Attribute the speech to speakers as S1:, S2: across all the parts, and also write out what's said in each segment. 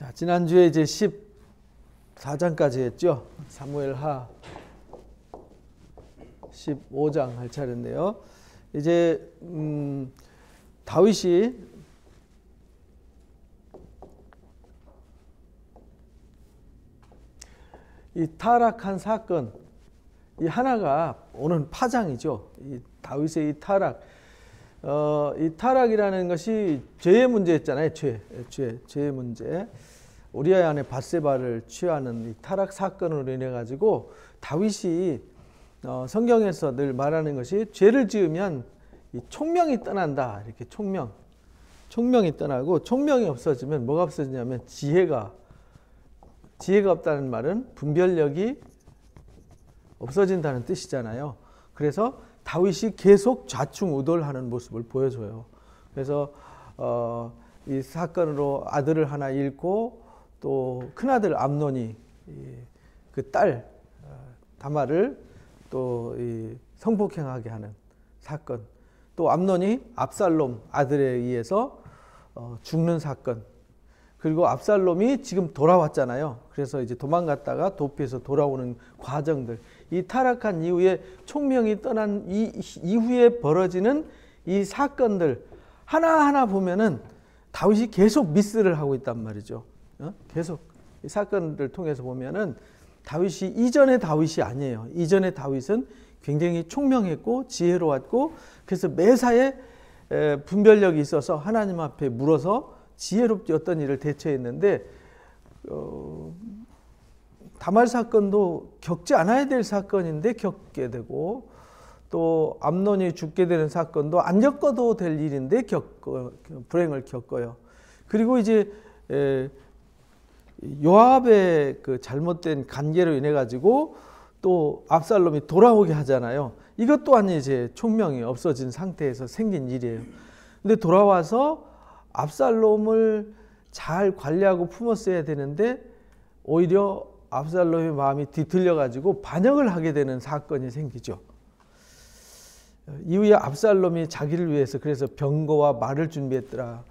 S1: 자, 지난주에 이제 14장까지 했죠. 사무엘하 15장 할 차례인데요. 이제 다윗이 이 타락한 사건, 이 하나가 오는 파장이죠. 이 다윗의 이 타락, 이 타락이라는 것이 죄의 문제였잖아요. 죄의 문제. 우리아의 아내 밧세바를 취하는 이 타락 사건으로 인해 가지고 다윗이 성경에서 늘 말하는 것이 죄를 지으면 이 총명이 떠난다. 이렇게 총명이 떠나고, 총명이 없어지면 뭐가 없어지냐면 지혜가 없다는 말은 분별력이 없어진다는 뜻이잖아요. 그래서 다윗이 계속 좌충우돌하는 모습을 보여줘요. 그래서 이 사건으로 아들을 하나 잃고, 또 큰아들 암논이 그 딸 다말을 또 성폭행하게 하는 사건, 또 암논이 압살롬 아들에 의해서 죽는 사건, 그리고 압살롬이 지금 돌아왔잖아요. 그래서 이제 도망갔다가 도피해서 돌아오는 과정들, 이 타락한 이후에 총명이 떠난 이후에 벌어지는 이 사건들 하나하나 보면은 다윗이 계속 미스를 하고 있단 말이죠. 계속 이 사건들 통해서 보면은 다윗이 이전의 다윗이 아니에요. 이전의 다윗은 굉장히 총명했고 지혜로웠고, 그래서 매사에 분별력이 있어서 하나님 앞에 물어서 지혜롭게 어떤 일을 대처했는데, 다말 사건도 겪지 않아야 될 사건인데 겪게 되고, 또 암논이 죽게 되는 사건도 안 겪어도 될 일인데 불행을 겪어요. 그리고 이제 요압의 그 잘못된 관계로 인해 가지고 또 압살롬이 돌아오게 하잖아요. 이것 또한 이제 총명이 없어진 상태에서 생긴 일이에요. 근데 돌아와서 압살롬을 잘 관리하고 품었어야 되는데 오히려 압살롬의 마음이 뒤틀려 가지고 반역을 하게 되는 사건이 생기죠. 이후에 압살롬이 자기를 위해서 그래서 병거와 말을 준비했더라.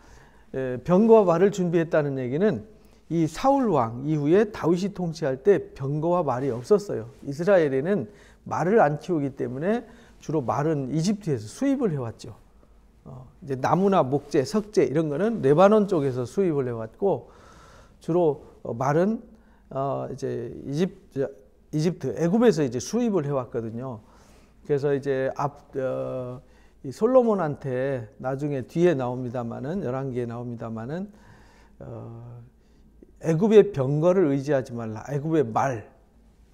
S1: 병거와 말을 준비했다는 얘기는 이 사울 왕 이후에 다윗이 통치할 때 병거와 말이 없었어요. 이스라엘에는 말을 안 키우기 때문에 주로 말은 이집트에서 수입을 해왔죠. 이제 나무나 목재, 석재 이런 거는 레바논 쪽에서 수입을 해왔고, 주로 말은 이제 이집트, 애굽에서 이제 수입을 해왔거든요. 그래서 이제 이 솔로몬한테 나중에 뒤에 나옵니다만은, 11기에 나옵니다만은, 애굽의 병거를 의지하지 말라. 애굽의 말,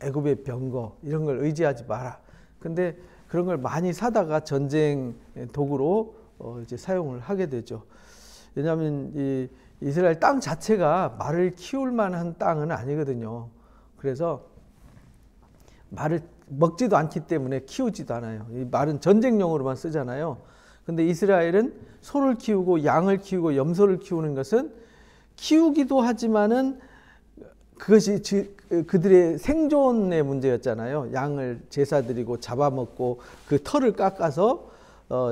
S1: 애굽의 병거 이런 걸 의지하지 마라. 근데 그런 걸 많이 사다가 전쟁 도구로 이제 사용을 하게 되죠. 왜냐하면 이 이스라엘 땅 자체가 말을 키울 만한 땅은 아니거든요. 그래서 말을 먹지도 않기 때문에 키우지도 않아요. 이 말은 전쟁용으로만 쓰잖아요. 근데 이스라엘은 소를 키우고 양을 키우고 염소를 키우는 것은 키우기도 하지만은 그것이 그들의 생존의 문제였잖아요. 양을 제사 드리고 잡아먹고 그 털을 깎아서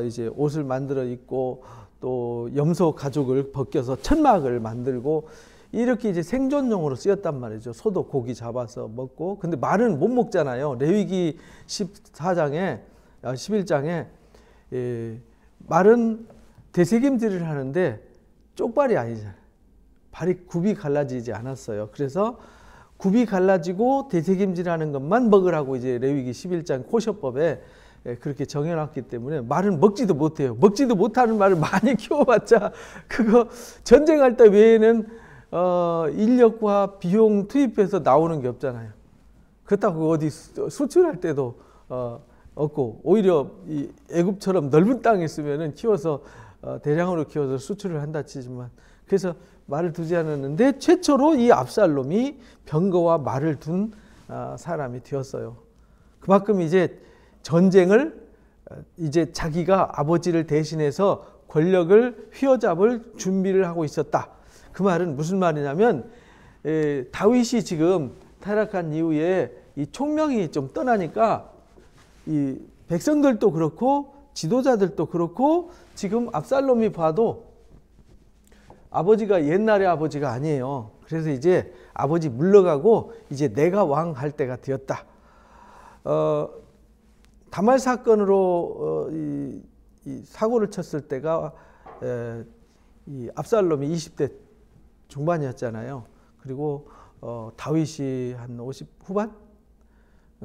S1: 이제 옷을 만들어 입고, 또 염소 가죽을 벗겨서 천막을 만들고, 이렇게 이제 생존용으로 쓰였단 말이죠. 소도 고기 잡아서 먹고. 근데 말은 못 먹잖아요. 레위기 11장에 말은 되새김질을 하는데 쪽발이 아니잖아요. 발이 굽이 갈라지지 않았어요. 그래서 굽이 갈라지고 되새김질하는 것만 먹으라고 이제 레위기 11장 코셔법에 그렇게 정해놨기 때문에 말은 먹지도 못해요. 먹지도 못하는 말을 많이 키워봤자 그거 전쟁할 때 외에는 인력과 비용 투입해서 나오는 게 없잖아요. 그렇다고 어디 수출할 때도 없고, 오히려 이 애굽처럼 넓은 땅에 있으면은 키워서 대량으로 키워서 수출을 한다 치지만, 그래서 말을 두지 않았는데 최초로 이 압살롬이 병거와 말을 둔 사람이 되었어요. 그만큼 이제 전쟁을 이제 자기가 아버지를 대신해서 권력을 휘어잡을 준비를 하고 있었다. 그 말은 무슨 말이냐면, 다윗이 지금 타락한 이후에 이 총명이 좀 떠나니까 이 백성들도 그렇고 지도자들도 그렇고 지금 압살롬이 봐도 아버지가 옛날의 아버지가 아니에요. 그래서 이제 아버지 물러가고 이제 내가 왕할 때가 되었다. 다말 사건으로 이 사고를 쳤을 때가 이 압살롬이 20대 중반이었잖아요. 그리고 다윗이 한 50 후반?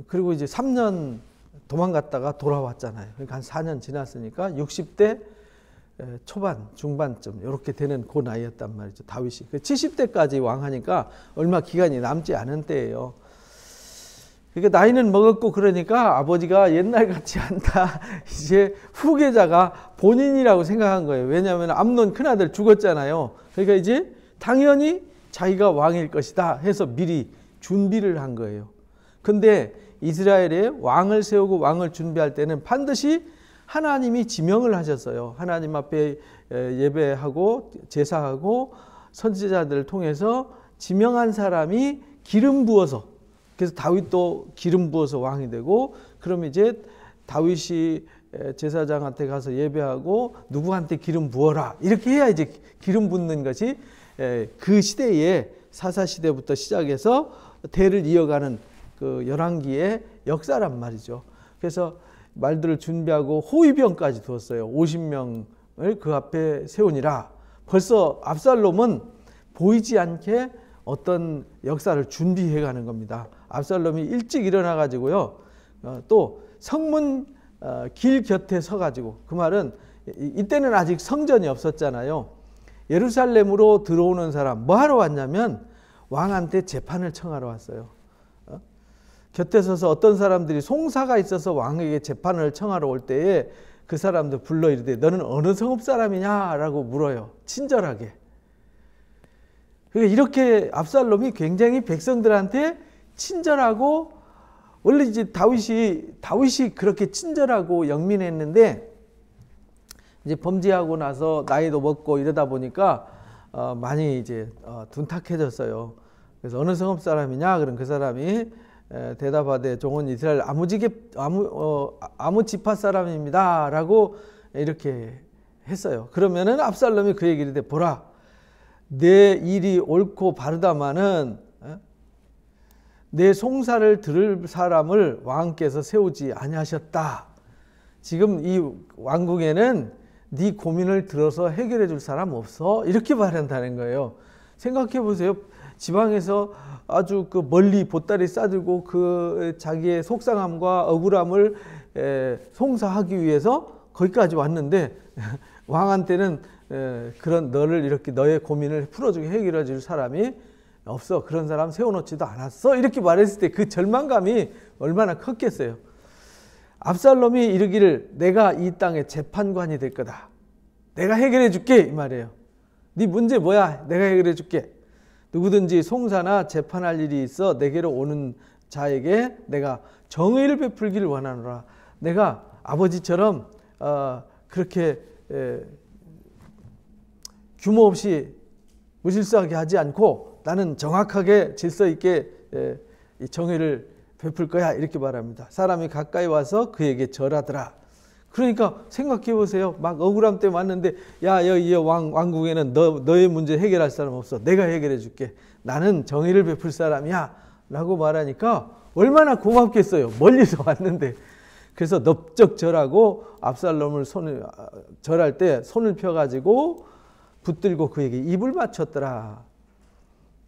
S1: 그리고 이제 3년 도망갔다가 돌아왔잖아요. 그러니까 한 4년 지났으니까 60대 초반, 중반쯤 이렇게 되는 그 나이였단 말이죠. 다윗이. 70대까지 왕하니까 얼마 기간이 남지 않은 때예요. 그러니까 나이는 먹었고 그러니까 아버지가 옛날 같지 않다. 이제 후계자가 본인이라고 생각한 거예요. 왜냐하면 암논 큰아들 죽었잖아요. 그러니까 이제 당연히 자기가 왕일 것이다 해서 미리 준비를 한 거예요. 근데 이스라엘에 왕을 세우고 왕을 준비할 때는 반드시 하나님이 지명을 하셨어요. 하나님 앞에 예배하고 제사하고 선지자들을 통해서 지명한 사람이 기름 부어서, 그래서 다윗도 기름 부어서 왕이 되고, 그럼 이제 다윗이 제사장한테 가서 예배하고 누구한테 기름 부어라 이렇게 해야 이제 기름 붓는 것이 그 시대에 사사 시대부터 시작해서 대를 이어가는 그 열왕기의 역사란 말이죠. 그래서 말들을 준비하고 호위병까지 두었어요. 50명을 그 앞에 세우니라. 벌써 압살롬은 보이지 않게 어떤 역사를 준비해 가는 겁니다. 압살롬이 일찍 일어나 가지고요. 또 성문 길 곁에 서 가지고, 그 말은 이때는 아직 성전이 없었잖아요. 예루살렘으로 들어오는 사람 뭐 하러 왔냐면 왕한테 재판을 청하러 왔어요. 곁에 서서 어떤 사람들이 송사가 있어서 왕에게 재판을 청하러 올 때에 그 사람들 불러 이르되 너는 어느 성읍 사람이냐라고 물어요. 친절하게. 그러니까 이렇게 압살롬이 굉장히 백성들한테 친절하고, 원래 이제 다윗이 그렇게 친절하고 영민했는데 이제 범죄하고 나서 나이도 먹고 이러다 보니까 많이 이제 둔탁해졌어요. 그래서 어느 성읍 사람이냐? 그럼 그 사람이 대답하되 종은 이스라엘 아무 지파 사람입니다라고 이렇게 했어요. 그러면은 압살롬이 그 얘기를 해, 보라, 내 일이 옳고 바르다마는 내 송사를 들을 사람을 왕께서 세우지 아니하셨다. 지금 이 왕궁에는 네 고민을 들어서 해결해 줄 사람 없어. 이렇게 말한다는 거예요. 생각해 보세요. 지방에서 아주 그 멀리 보따리 싸들고 그 자기의 속상함과 억울함을 송사하기 위해서 거기까지 왔는데 왕한테는 그런 너를 이렇게 너의 고민을 풀어주고 해결해 줄 사람이 없어. 그런 사람 세워놓지도 않았어. 이렇게 말했을 때 그 절망감이 얼마나 컸겠어요. 압살롬이 이르기를 내가 이 땅의 재판관이 될 거다. 내가 해결해 줄게 이 말이에요. 네 문제 뭐야? 내가 해결해 줄게. 누구든지 송사나 재판할 일이 있어 내게로 오는 자에게 내가 정의를 베풀기를 원하노라. 내가 아버지처럼 그렇게 규모 없이 무질서하게 하지 않고 나는 정확하게 질서 있게 정의를 베풀 거야 이렇게 말합니다. 사람이 가까이 와서 그에게 절하더라. 그러니까 생각해 보세요. 막 억울함 때문에 왔는데 야, 이 왕국에는 너의 문제 해결할 사람 없어. 내가 해결해 줄게. 나는 정의를 베풀 사람이야 라고 말하니까 얼마나 고맙겠어요. 멀리서 왔는데. 그래서 넙적 절하고 압살롬을 절할 때 손을 펴가지고 붙들고 그에게 입을 맞췄더라.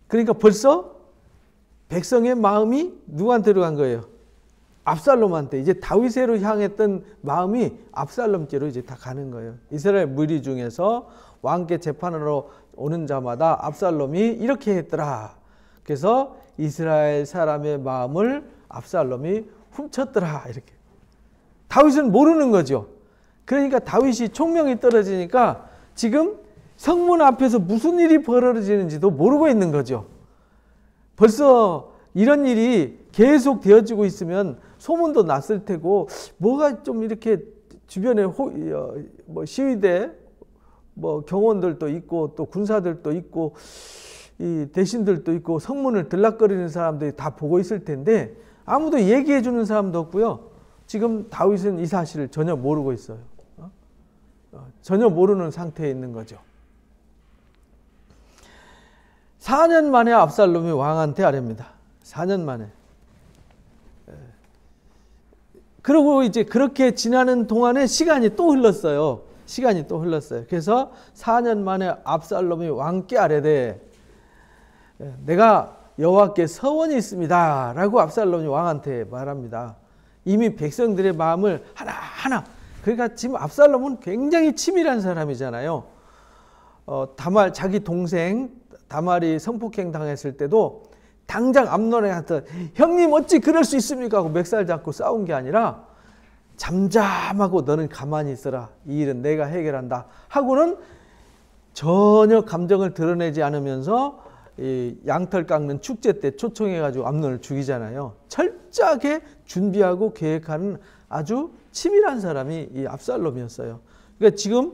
S1: 그러니까 벌써 백성의 마음이 누구한테로 간 거예요? 압살롬한테. 이제 다윗으로 향했던 마음이 압살롬께로 이제 다 가는 거예요. 이스라엘 무리 중에서 왕께 재판으로 오는 자마다 압살롬이 이렇게 했더라. 그래서 이스라엘 사람의 마음을 압살롬이 훔쳤더라. 이렇게. 다윗은 모르는 거죠. 그러니까 다윗이 총명이 떨어지니까 지금 성문 앞에서 무슨 일이 벌어지는지도 모르고 있는 거죠. 벌써 이런 일이 계속 되어지고 있으면 소문도 났을 테고, 뭐가 좀 이렇게 주변에 뭐 시위대, 뭐 경원들도 있고 또 군사들도 있고 이 대신들도 있고 성문을 들락거리는 사람들이 다 보고 있을 텐데 아무도 얘기해 주는 사람도 없고요. 지금 다윗은 이 사실을 전혀 모르고 있어요. 전혀 모르는 상태에 있는 거죠. 4년 만에 압살롬이 왕한테 아뢰입니다. 4년 만에. 그리고 이제 그렇게 지나는 동안에 시간이 또 흘렀어요. 시간이 또 흘렀어요. 그래서 4년 만에 압살롬이 왕께 아뢰되 내가 여호와께 서원이 있습니다 라고 압살롬이 왕한테 말합니다. 이미 백성들의 마음을 하나하나, 그러니까 지금 압살롬은 굉장히 치밀한 사람이잖아요. 자기 동생 다말이 성폭행 당했을 때도 당장 암논한테 형님 어찌 그럴 수 있습니까 하고 멱살 잡고 싸운 게 아니라 잠잠하고 너는 가만히 있어라, 이 일은 내가 해결한다 하고는 전혀 감정을 드러내지 않으면서 이 양털 깎는 축제 때 초청해가지고 암논을 죽이잖아요. 철저하게 준비하고 계획하는 아주 치밀한 사람이 이 압살롬이었어요. 그러니까 지금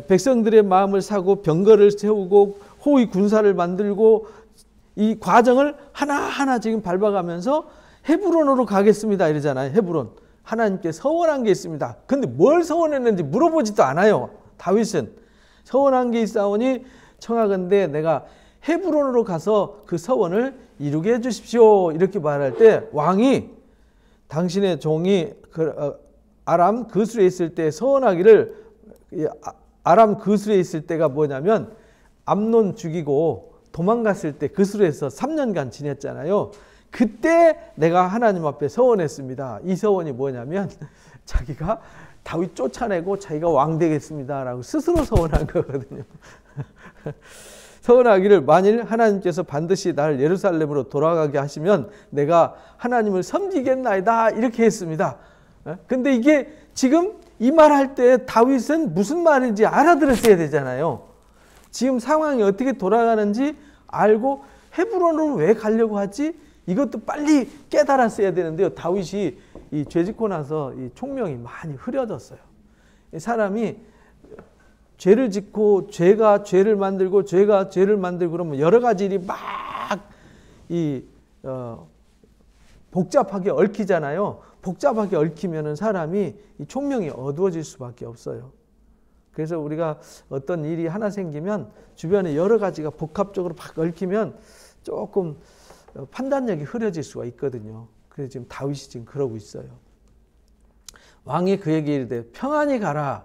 S1: 백성들의 마음을 사고 병거를 세우고 호위 군사를 만들고 이 과정을 하나하나 지금 밟아가면서 헤브론으로 가겠습니다 이러잖아요. 헤브론. 하나님께 서원한 게 있습니다. 근데 뭘 서원했는지 물어보지도 않아요. 다윗은 서원한 게 있사오니 청하건대 내가 헤브론으로 가서 그 서원을 이루게 해주십시오 이렇게 말할 때 왕이 당신의 종이 아람 그술에 있을 때 서원하기를, 아람 그술에 있을 때가 뭐냐면 암논 죽이고 도망갔을 때 그술에서 3년간 지냈잖아요. 그때 내가 하나님 앞에 서원했습니다. 이 서원이 뭐냐면 자기가 다윗 쫓아내고 자기가 왕 되겠습니다 라고 스스로 서원한 거거든요. 서원하기를 만일 하나님께서 반드시 나를 예루살렘으로 돌아가게 하시면 내가 하나님을 섬기겠나이다 이렇게 했습니다. 근데 이게 지금 이 말할 때 다윗은 무슨 말인지 알아들었어야 되잖아요. 지금 상황이 어떻게 돌아가는지 알고 헤브론으로 왜 가려고 하지? 이것도 빨리 깨달았어야 되는데요. 다윗이 이 죄짓고 나서 이 총명이 많이 흐려졌어요. 이 사람이 죄를 짓고 죄가 죄를 만들고 죄가 죄를 만들고 그러면 여러 가지 일이 막 복잡하게 얽히잖아요. 복잡하게 얽히면은 사람이 이 총명이 어두워질 수밖에 없어요. 그래서 우리가 어떤 일이 하나 생기면 주변에 여러 가지가 복합적으로 막 얽히면 조금 판단력이 흐려질 수가 있거든요. 그래서 지금 다윗이 지금 그러고 있어요. 왕이 그에게 이르되 평안히 가라.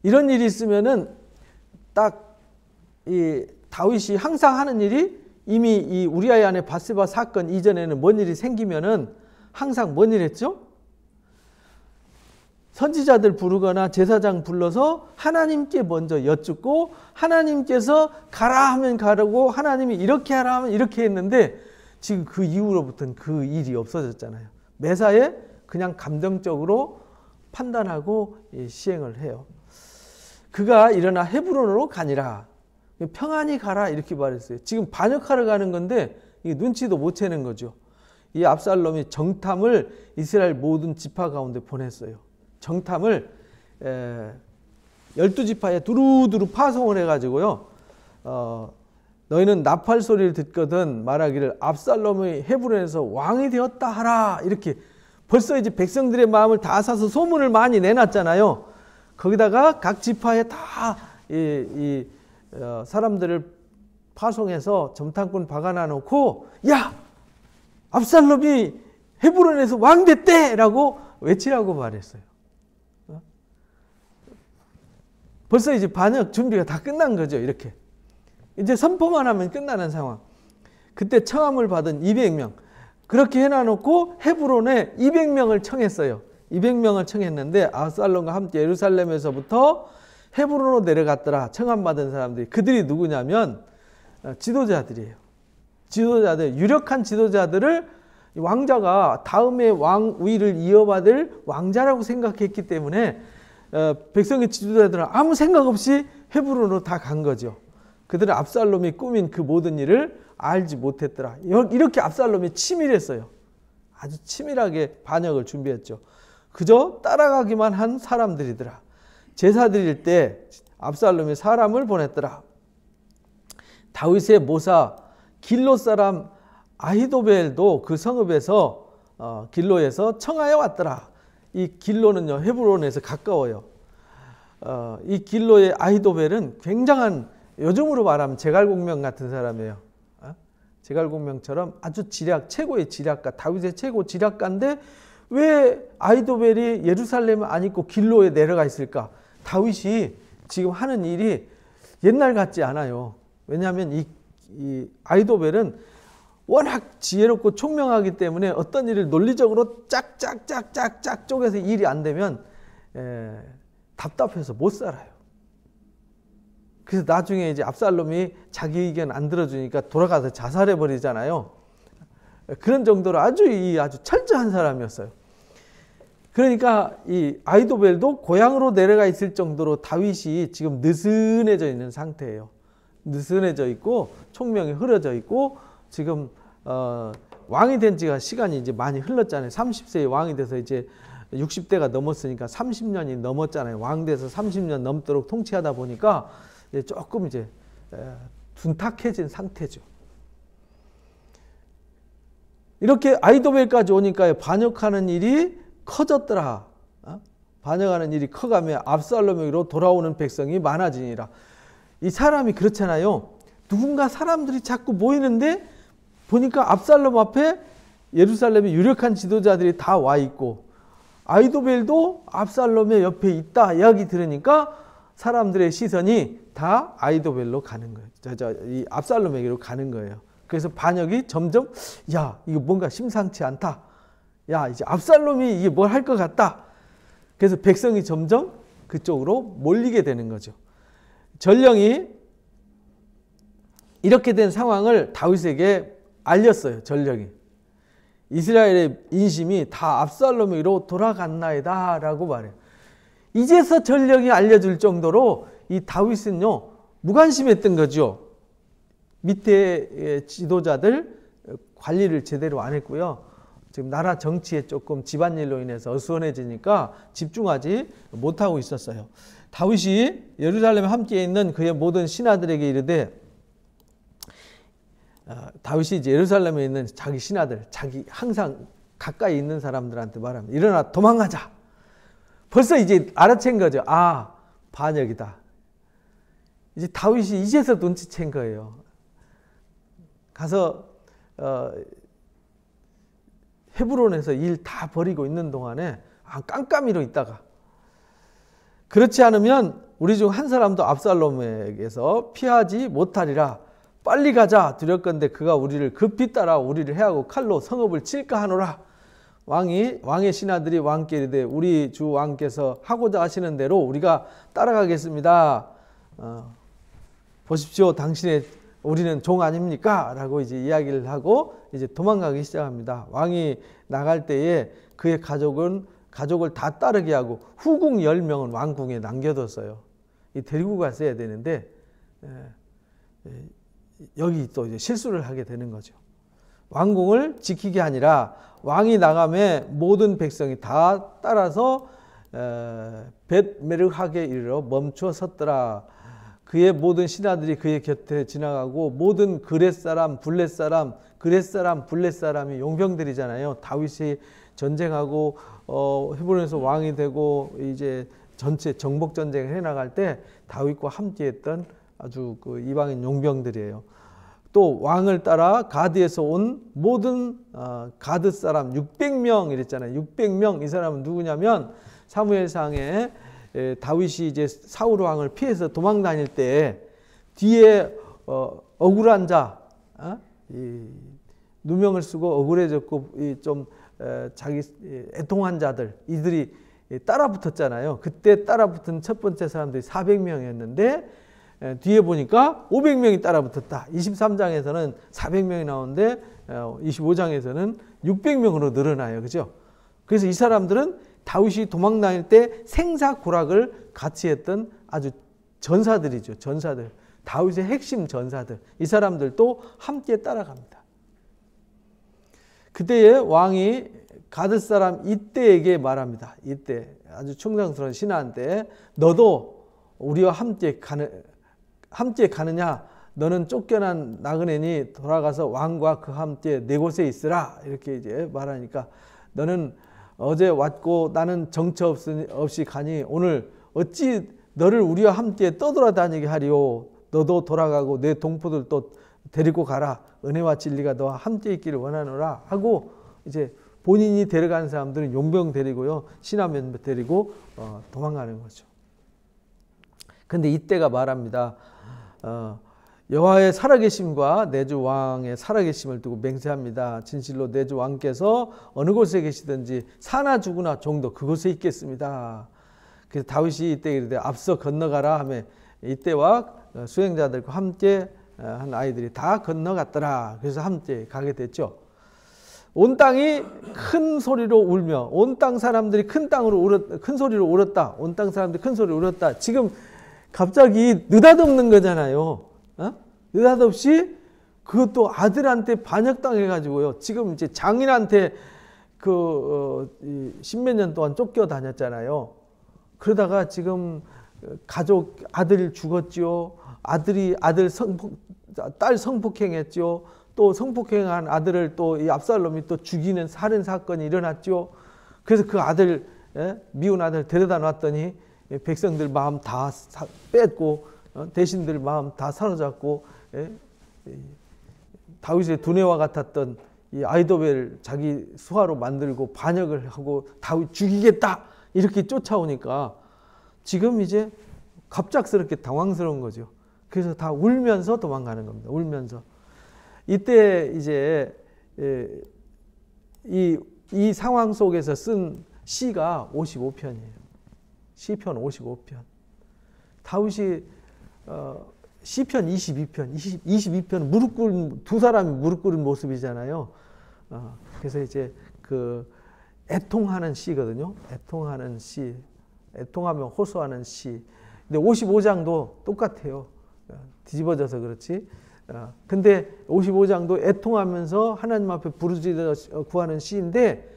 S1: 이런 일이 있으면은 딱 이 다윗이 항상 하는 일이 이미 이 우리아의 아내 밧세바 사건 이전에는 뭔 일이 생기면은 항상 뭔 일 했죠? 선지자들 부르거나 제사장 불러서 하나님께 먼저 여쭙고 하나님께서 가라 하면 가라고 하나님이 이렇게 하라 하면 이렇게 했는데 지금 그 이후로부터는 그 일이 없어졌잖아요. 매사에 그냥 감정적으로 판단하고 시행을 해요. 그가 일어나 헤브론으로 가니라. 평안히 가라 이렇게 말했어요. 지금 반역하러 가는 건데 눈치도 못 채는 거죠. 이 압살롬이 정탐을 이스라엘 모든 지파 가운데 보냈어요. 정탐을 12지파에 두루두루 파송을 해가지고요. 너희는 나팔 소리를 듣거든 말하기를 압살롬이 헤브론에서 왕이 되었다 하라. 이렇게 벌써 이제 백성들의 마음을 다 사서 소문을 많이 내놨잖아요. 거기다가 각 지파에 다 사람들을 파송해서 정탐꾼 박아놔 놓고 야! 압살롬이 헤브론에서 왕 됐대! 라고 외치라고 말했어요. 벌써 이제 반역 준비가 다 끝난 거죠. 이렇게. 이제 선포만 하면 끝나는 상황. 그때 청함을 받은 200명. 그렇게 해놔놓고 헤브론에 200명을 청했어요. 200명을 청했는데 압살롬과 함께 예루살렘에서부터 헤브론으로 내려갔더라. 청함받은 사람들이. 그들이 누구냐면 지도자들이에요. 지도자들, 유력한 지도자들을 왕자가 다음에 왕위를 이어받을 왕자라고 생각했기 때문에 백성의 지도자들은 아무 생각 없이 헤브론으로 다 간 거죠. 그들은 압살롬이 꾸민 그 모든 일을 알지 못했더라. 이렇게 압살롬이 치밀했어요. 아주 치밀하게 반역을 준비했죠. 그저 따라가기만 한 사람들이더라. 제사 드릴 때 압살롬이 사람을 보냈더라. 다윗의 모사 길로 사람 아히도벨도 그 성읍에서 길로에서 청하여 왔더라. 이 길로는요 헤브론에서 가까워요. 이 길로의 아히도벨은 굉장한 요즘으로 말하면 제갈공명 같은 사람이에요. 제갈공명처럼 아주 최고의 지략가, 다윗의 최고 지략가인데 왜 아히도벨이 예루살렘을 안 있고 길로에 내려가 있을까? 다윗이 지금 하는 일이 옛날 같지 않아요. 왜냐하면 이 아히도벨은 워낙 지혜롭고 총명하기 때문에 어떤 일을 논리적으로 짝짝짝짝짝 쪼개서 일이 안 되면 답답해서 못 살아요. 그래서 나중에 이제 압살롬이 자기 의견 안 들어주니까 돌아가서 자살해 버리잖아요. 그런 정도로 아주 철저한 사람이었어요. 그러니까 이 아히도벨도 고향으로 내려가 있을 정도로 다윗이 지금 느슨해져 있는 상태예요. 느슨해져 있고 총명이 흐려져 있고 지금 왕이 된 지가 시간이 이제 많이 흘렀잖아요. 30세에 왕이 돼서 이제 60대가 넘었으니까 30년이 넘었잖아요. 왕 돼서 30년 넘도록 통치하다 보니까 조금 이제 둔탁해진 상태죠. 이렇게 아히도벨까지 오니까 반역하는 일이 커졌더라. 반역하는 일이 커가며 압살롬에게로 돌아오는 백성이 많아지니라. 이 사람이 그렇잖아요. 누군가 사람들이 자꾸 모이는데 보니까 압살롬 앞에 예루살렘의 유력한 지도자들이 다 와 있고 아히도벨도 압살롬의 옆에 있다 이야기 들으니까 사람들의 시선이 다 아히도벨로 가는 거예요. 이 압살롬에게로 가는 거예요. 그래서 반역이 점점 야 이거 뭔가 심상치 않다. 야 이제 압살롬이 이게 뭘 할 것 같다. 그래서 백성이 점점 그쪽으로 몰리게 되는 거죠. 전령이 이렇게 된 상황을 다윗에게 알렸어요. 전령이. 이스라엘의 인심이 다 압살롬에게로 돌아갔나이다 라고 말해요. 이제서 전령이 알려줄 정도로 이 다윗은요 무관심했던 거죠. 밑에 지도자들 관리를 제대로 안 했고요. 지금 나라 정치에 조금 집안일로 인해서 어수선해지니까 집중하지 못하고 있었어요. 다윗이 예루살렘에 함께 있는 그의 모든 신하들에게 이르되 다윗이 이제 예루살렘에 있는 자기 신하들, 자기 항상 가까이 있는 사람들한테 말합니다. 일어나 도망가자. 벌써 이제 알아챈 거죠. 아, 반역이다. 이제 다윗이 이제서 눈치챈 거예요. 가서 헤브론에서 일 다 버리고 있는 동안에 깜깜이로 있다가 그렇지 않으면 우리 중 한 사람도 압살롬에게서 피하지 못하리라. 빨리 가자 두렵건대 그가 우리를 급히 따라 우리를 해하고 칼로 성읍을 칠까 하노라. 왕의 신하들이 왕께 이르되 우리 주 왕께서 하고자 하시는 대로 우리가 따라가겠습니다. 보십시오, 우리는 종 아닙니까? 라고 이제 이야기를 하고 이제 도망가기 시작합니다. 왕이 나갈 때에 그의 가족을 다 따르게 하고 후궁 10명은 왕궁에 남겨뒀어요. 데리고 갔어야 되는데 여기 또 이제 실수를 하게 되는 거죠. 왕궁을 지키게 아니라 왕이 나가매 모든 백성이 다 따라서 벳메르하게 이르러 멈추어 섰더라. 그의 모든 신하들이 그의 곁에 지나가고 모든 그렛 사람, 블렛 사람이 용병들이잖아요. 다윗이 전쟁하고 헤브론에서 왕이 되고 이제 전체 정복 전쟁을 해나갈 때 다윗과 함께했던 아주 그 이방인 용병들이에요. 또 왕을 따라 가드에서 온 모든 가드 사람 600명 이랬잖아요. 600명. 이 사람은 누구냐면 사무엘상에 다윗이 이제 사울 왕을 피해서 도망 다닐 때 뒤에 억울한 자, 누명을 쓰고 억울해졌고 좀 자기 애통한 자들 이들이 따라 붙었잖아요. 그때 따라 붙은 첫 번째 사람들이 400명이었는데 뒤에 보니까 500명이 따라 붙었다. 23장에서는 400명이 나오는데 25장에서는 600명으로 늘어나요. 그죠? 그래서 이 사람들은 다윗이 도망 다닐 때 생사고락을 같이 했던 아주 전사들이죠. 전사들. 다윗의 핵심 전사들. 이 사람들도 함께 따라갑니다. 그때에 왕이 가드 사람 이때에게 말합니다. 이때 아주 충성스러운 신하한테 너도 우리와 함께 가느냐? 너는 쫓겨난 나그네니 돌아가서 왕과 그 함께 네 곳에 있으라. 이렇게 이제 말하니까 너는 어제 왔고 나는 정처 없이 가니 오늘 어찌 너를 우리와 함께 떠돌아다니게 하리오. 너도 돌아가고 내 동포들도 데리고 가라. 은혜와 진리가 너와 함께 있기를 원하노라 하고 이제 본인이 데려가는 사람들은 용병 데리고요. 신하면 데리고 도망가는 거죠. 근데 이때가 말합니다. 여호와의 살아계심과 내 주 왕의 살아계심을 두고 맹세합니다. 진실로 내 주 왕께서 어느 곳에 계시든지 사나 죽으나 종도 그곳에 있겠습니다. 그래서 다윗이 이때 이르되 앞서 건너가라 하며 이때와 수행자들과 함께 한 아이들이 다 건너갔더라. 그래서 함께 가게 됐죠. 온 땅이 큰 소리로 울며 온 땅 사람들이 큰 소리로 울었다. 온 땅 사람들이 큰 소리로 울었다. 지금 갑자기 느닷없는 거잖아요. 느닷없이 그것도 아들한테 반역당해 가지고요. 지금 이제 장인한테 십몇 년 동안 쫓겨 다녔잖아요. 그러다가 지금 가족 아들 죽었지요. 딸 성폭행했죠. 또 성폭행한 아들을 또 이 압살롬이 또 죽이는 살인 사건이 일어났죠. 그래서 그 아들 미운 아들 데려다 놨더니 백성들 마음 다 뺏고 대신들 마음 다 사로잡고 다윗의 두뇌와 같았던 이 아이도벨 자기 수하로 만들고 반역을 하고 다윗 죽이겠다 이렇게 쫓아오니까 지금 이제 갑작스럽게 당황스러운 거죠. 그래서 다 울면서 도망가는 겁니다. 울면서. 이때 이제 이 상황 속에서 쓴 시가 55편이에요. 시편 55편. 다윗이 시편 22편 두 사람이 무릎 꿇은 모습이잖아요. 그래서 이제 그 애통하는 시거든요. 애통하는 시. 애통하며 호소하는 시. 근데 55장도 똑같아요. 뒤집어져서 그렇지. 근데 55장도 애통하면서 하나님 앞에 부르짖어 구하는 시인데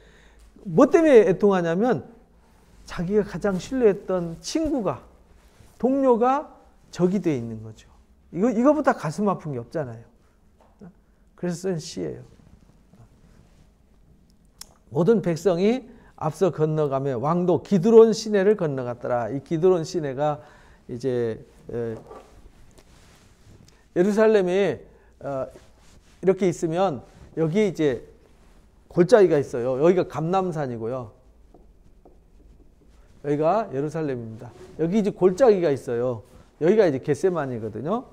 S1: 뭐 때문에 애통하냐면 자기가 가장 신뢰했던 친구가 동료가 적이 돼 있는 거죠. 이거보다 가슴 아픈 게 없잖아요. 그래서 쓴 시예요. 모든 백성이 앞서 건너가며 왕도 기드론 시내를 건너갔더라. 이 기드론 시내가 이제 예루살렘에 이렇게 있으면 여기에 이제 골짜기가 있어요. 여기가 감람산이고요. 여기가 예루살렘입니다. 여기 이제 골짜기가 있어요. 여기가 이제 겟세마니거든요.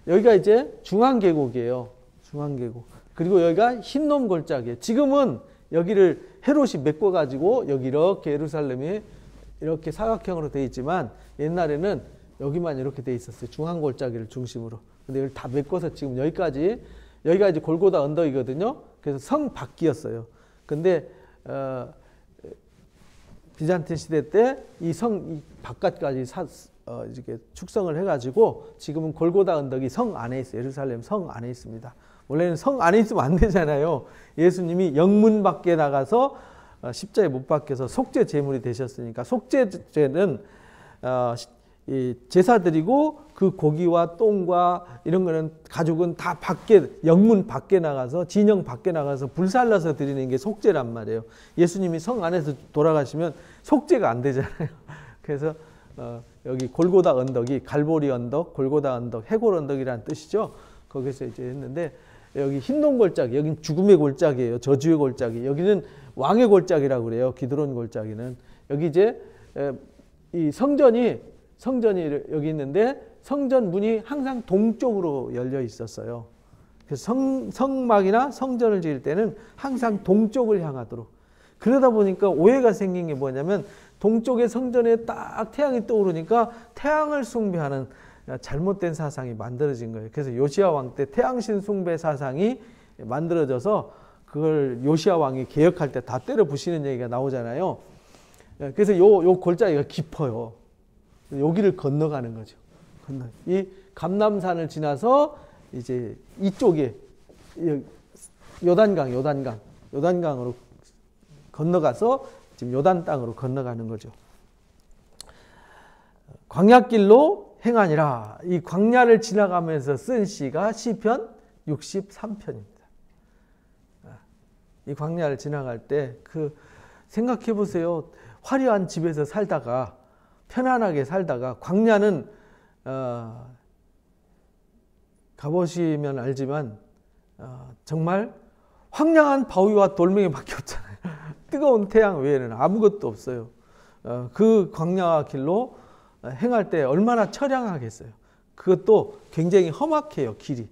S1: 여기가 이제 중앙계곡이에요. 중앙계곡. 그리고 여기가 흰놈 골짜기예요. 지금은 여기를 헤롯이 메꿔가지고 여기 이렇게 예루살렘이 이렇게 사각형으로 되어 있지만 옛날에는 여기만 이렇게 되어 있었어요. 중앙골짜기를 중심으로. 근데 이걸 다 메꿔서 지금 여기가 이제 골고다 언덕이거든요. 그래서 성 밖이었어요. 근데 비잔틴 시대 때 이 성 바깥까지 이렇게 축성을 해가지고 지금은 골고다 언덕이 성 안에 있어요. 예루살렘 성 안에 있습니다. 원래는 성 안에 있으면 안 되잖아요. 예수님이 영문 밖에 나가서 십자에 못 박혀서 속죄 제물이 되셨으니까 속죄제는 이 제사 드리고 그 고기와 똥과 이런 거는 가족은 다 밖에 영문 밖에 나가서 진영 밖에 나가서 불살라서 드리는 게 속죄란 말이에요. 예수님이 성 안에서 돌아가시면 속죄가 안 되잖아요. 그래서 여기 골고다 언덕이 갈보리 언덕, 골고다 언덕, 해골 언덕이라는 뜻이죠. 거기서 이제 했는데 여기 흰놈 골짜기, 여기는 죽음의 골짜기예요. 저주의 골짜기. 여기는 왕의 골짜기라고 그래요. 기드론 골짜기는. 여기 이제 이 성전이 여기 있는데 성전 문이 항상 동쪽으로 열려 있었어요. 그래서 성막이나 성전을 지을 때는 항상 동쪽을 향하도록. 그러다 보니까 오해가 생긴 게 뭐냐면 동쪽의 성전에 딱 태양이 떠오르니까 태양을 숭배하는 잘못된 사상이 만들어진 거예요. 그래서 요시야 왕 때 태양신 숭배 사상이 만들어져서 그걸 요시야 왕이 개혁할 때 다 때려 부시는 얘기가 나오잖아요. 그래서 요 골짜기가 깊어요. 여기를 건너가는 거죠. 이 감람산을 지나서 이제 이쪽에 요단강으로 건너가서 지금 요단 땅으로 건너가는 거죠. 광야길로 행하니라. 이 광야를 지나가면서 쓴 시가 시편 63편입니다. 이 광야를 지나갈 때 생각해 보세요. 화려한 집에서 살다가 편안하게 살다가 광야는 가보시면 알지만 정말 황량한 바위와 돌멩이밖에 없잖아요. 뜨거운 태양 외에는 아무것도 없어요. 그 광야 길로 행할 때 얼마나 처량하겠어요. 그것도 굉장히 험악해요, 길이.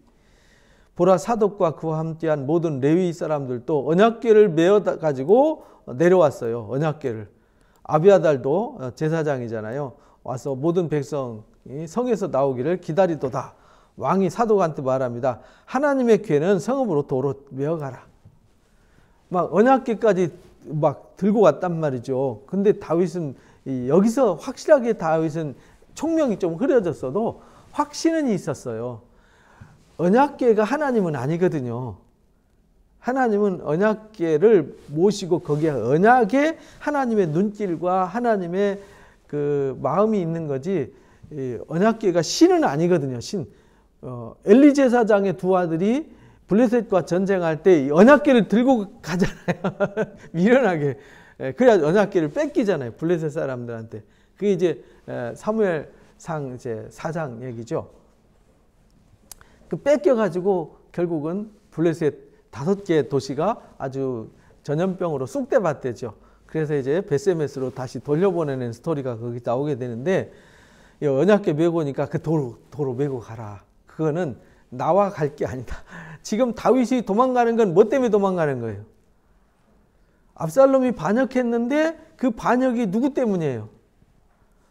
S1: 보라, 사독과 그와 함께한 모든 레위 사람들도 언약궤를 메어 가지고 내려왔어요. 언약궤를. 아비아달도 제사장이잖아요. 와서 모든 백성이 성에서 나오기를 기다리도다. 왕이 사독한테 말합니다. 하나님의 궤는 성읍으로 도로 메어가라. 막 언약궤까지 막 들고 왔단 말이죠. 근데 다윗은 여기서 확실하게 다윗은 총명이 좀 흐려졌어도 확신은 있었어요. 언약궤가 하나님은 아니거든요. 하나님은 언약궤를 모시고 거기에 언약에 하나님의 눈길과 하나님의 그 마음이 있는 거지, 언약궤가 신은 아니거든요. 신. 엘리 제사장의 두 아들이 블레셋과 전쟁할 때 언약궤를 들고 가잖아요. 미련하게. 그래야 언약궤를 뺏기잖아요. 블레셋 사람들한테. 그게 이제 사무엘상 이제 4장 얘기죠. 그 뺏겨가지고 결국은 블레셋 5개 도시가 아주 전염병으로 쑥대밭대죠. 그래서 이제 베세메스로 다시 돌려보내는 스토리가 거기 나오게 되는데, 언약궤 메고 오니까 그 도로 메고 가라. 그거는 나와 갈 게 아니다. 지금 다윗이 도망가는 건 뭐 때문에 도망가는 거예요? 압살롬이 반역했는데 그 반역이 누구 때문이에요?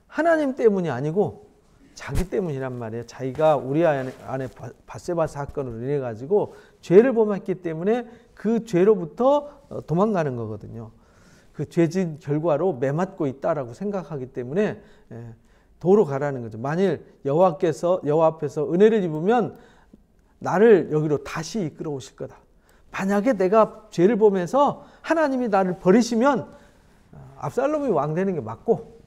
S1: 하나님 때문이 아니고 자기 때문이란 말이에요. 자기가 우리아 안에 밧세바 사건으로 인해 가지고 죄를 범했기 때문에 그 죄로부터 도망가는 거거든요. 그 죄진 결과로 매맞고 있다라고 생각하기 때문에 도로 가라는 거죠. 만일 여호와 앞에서 은혜를 입으면 나를 여기로 다시 이끌어 오실 거다. 만약에 내가 죄를 범해서 하나님이 나를 버리시면 압살롬이 왕 되는 게 맞고,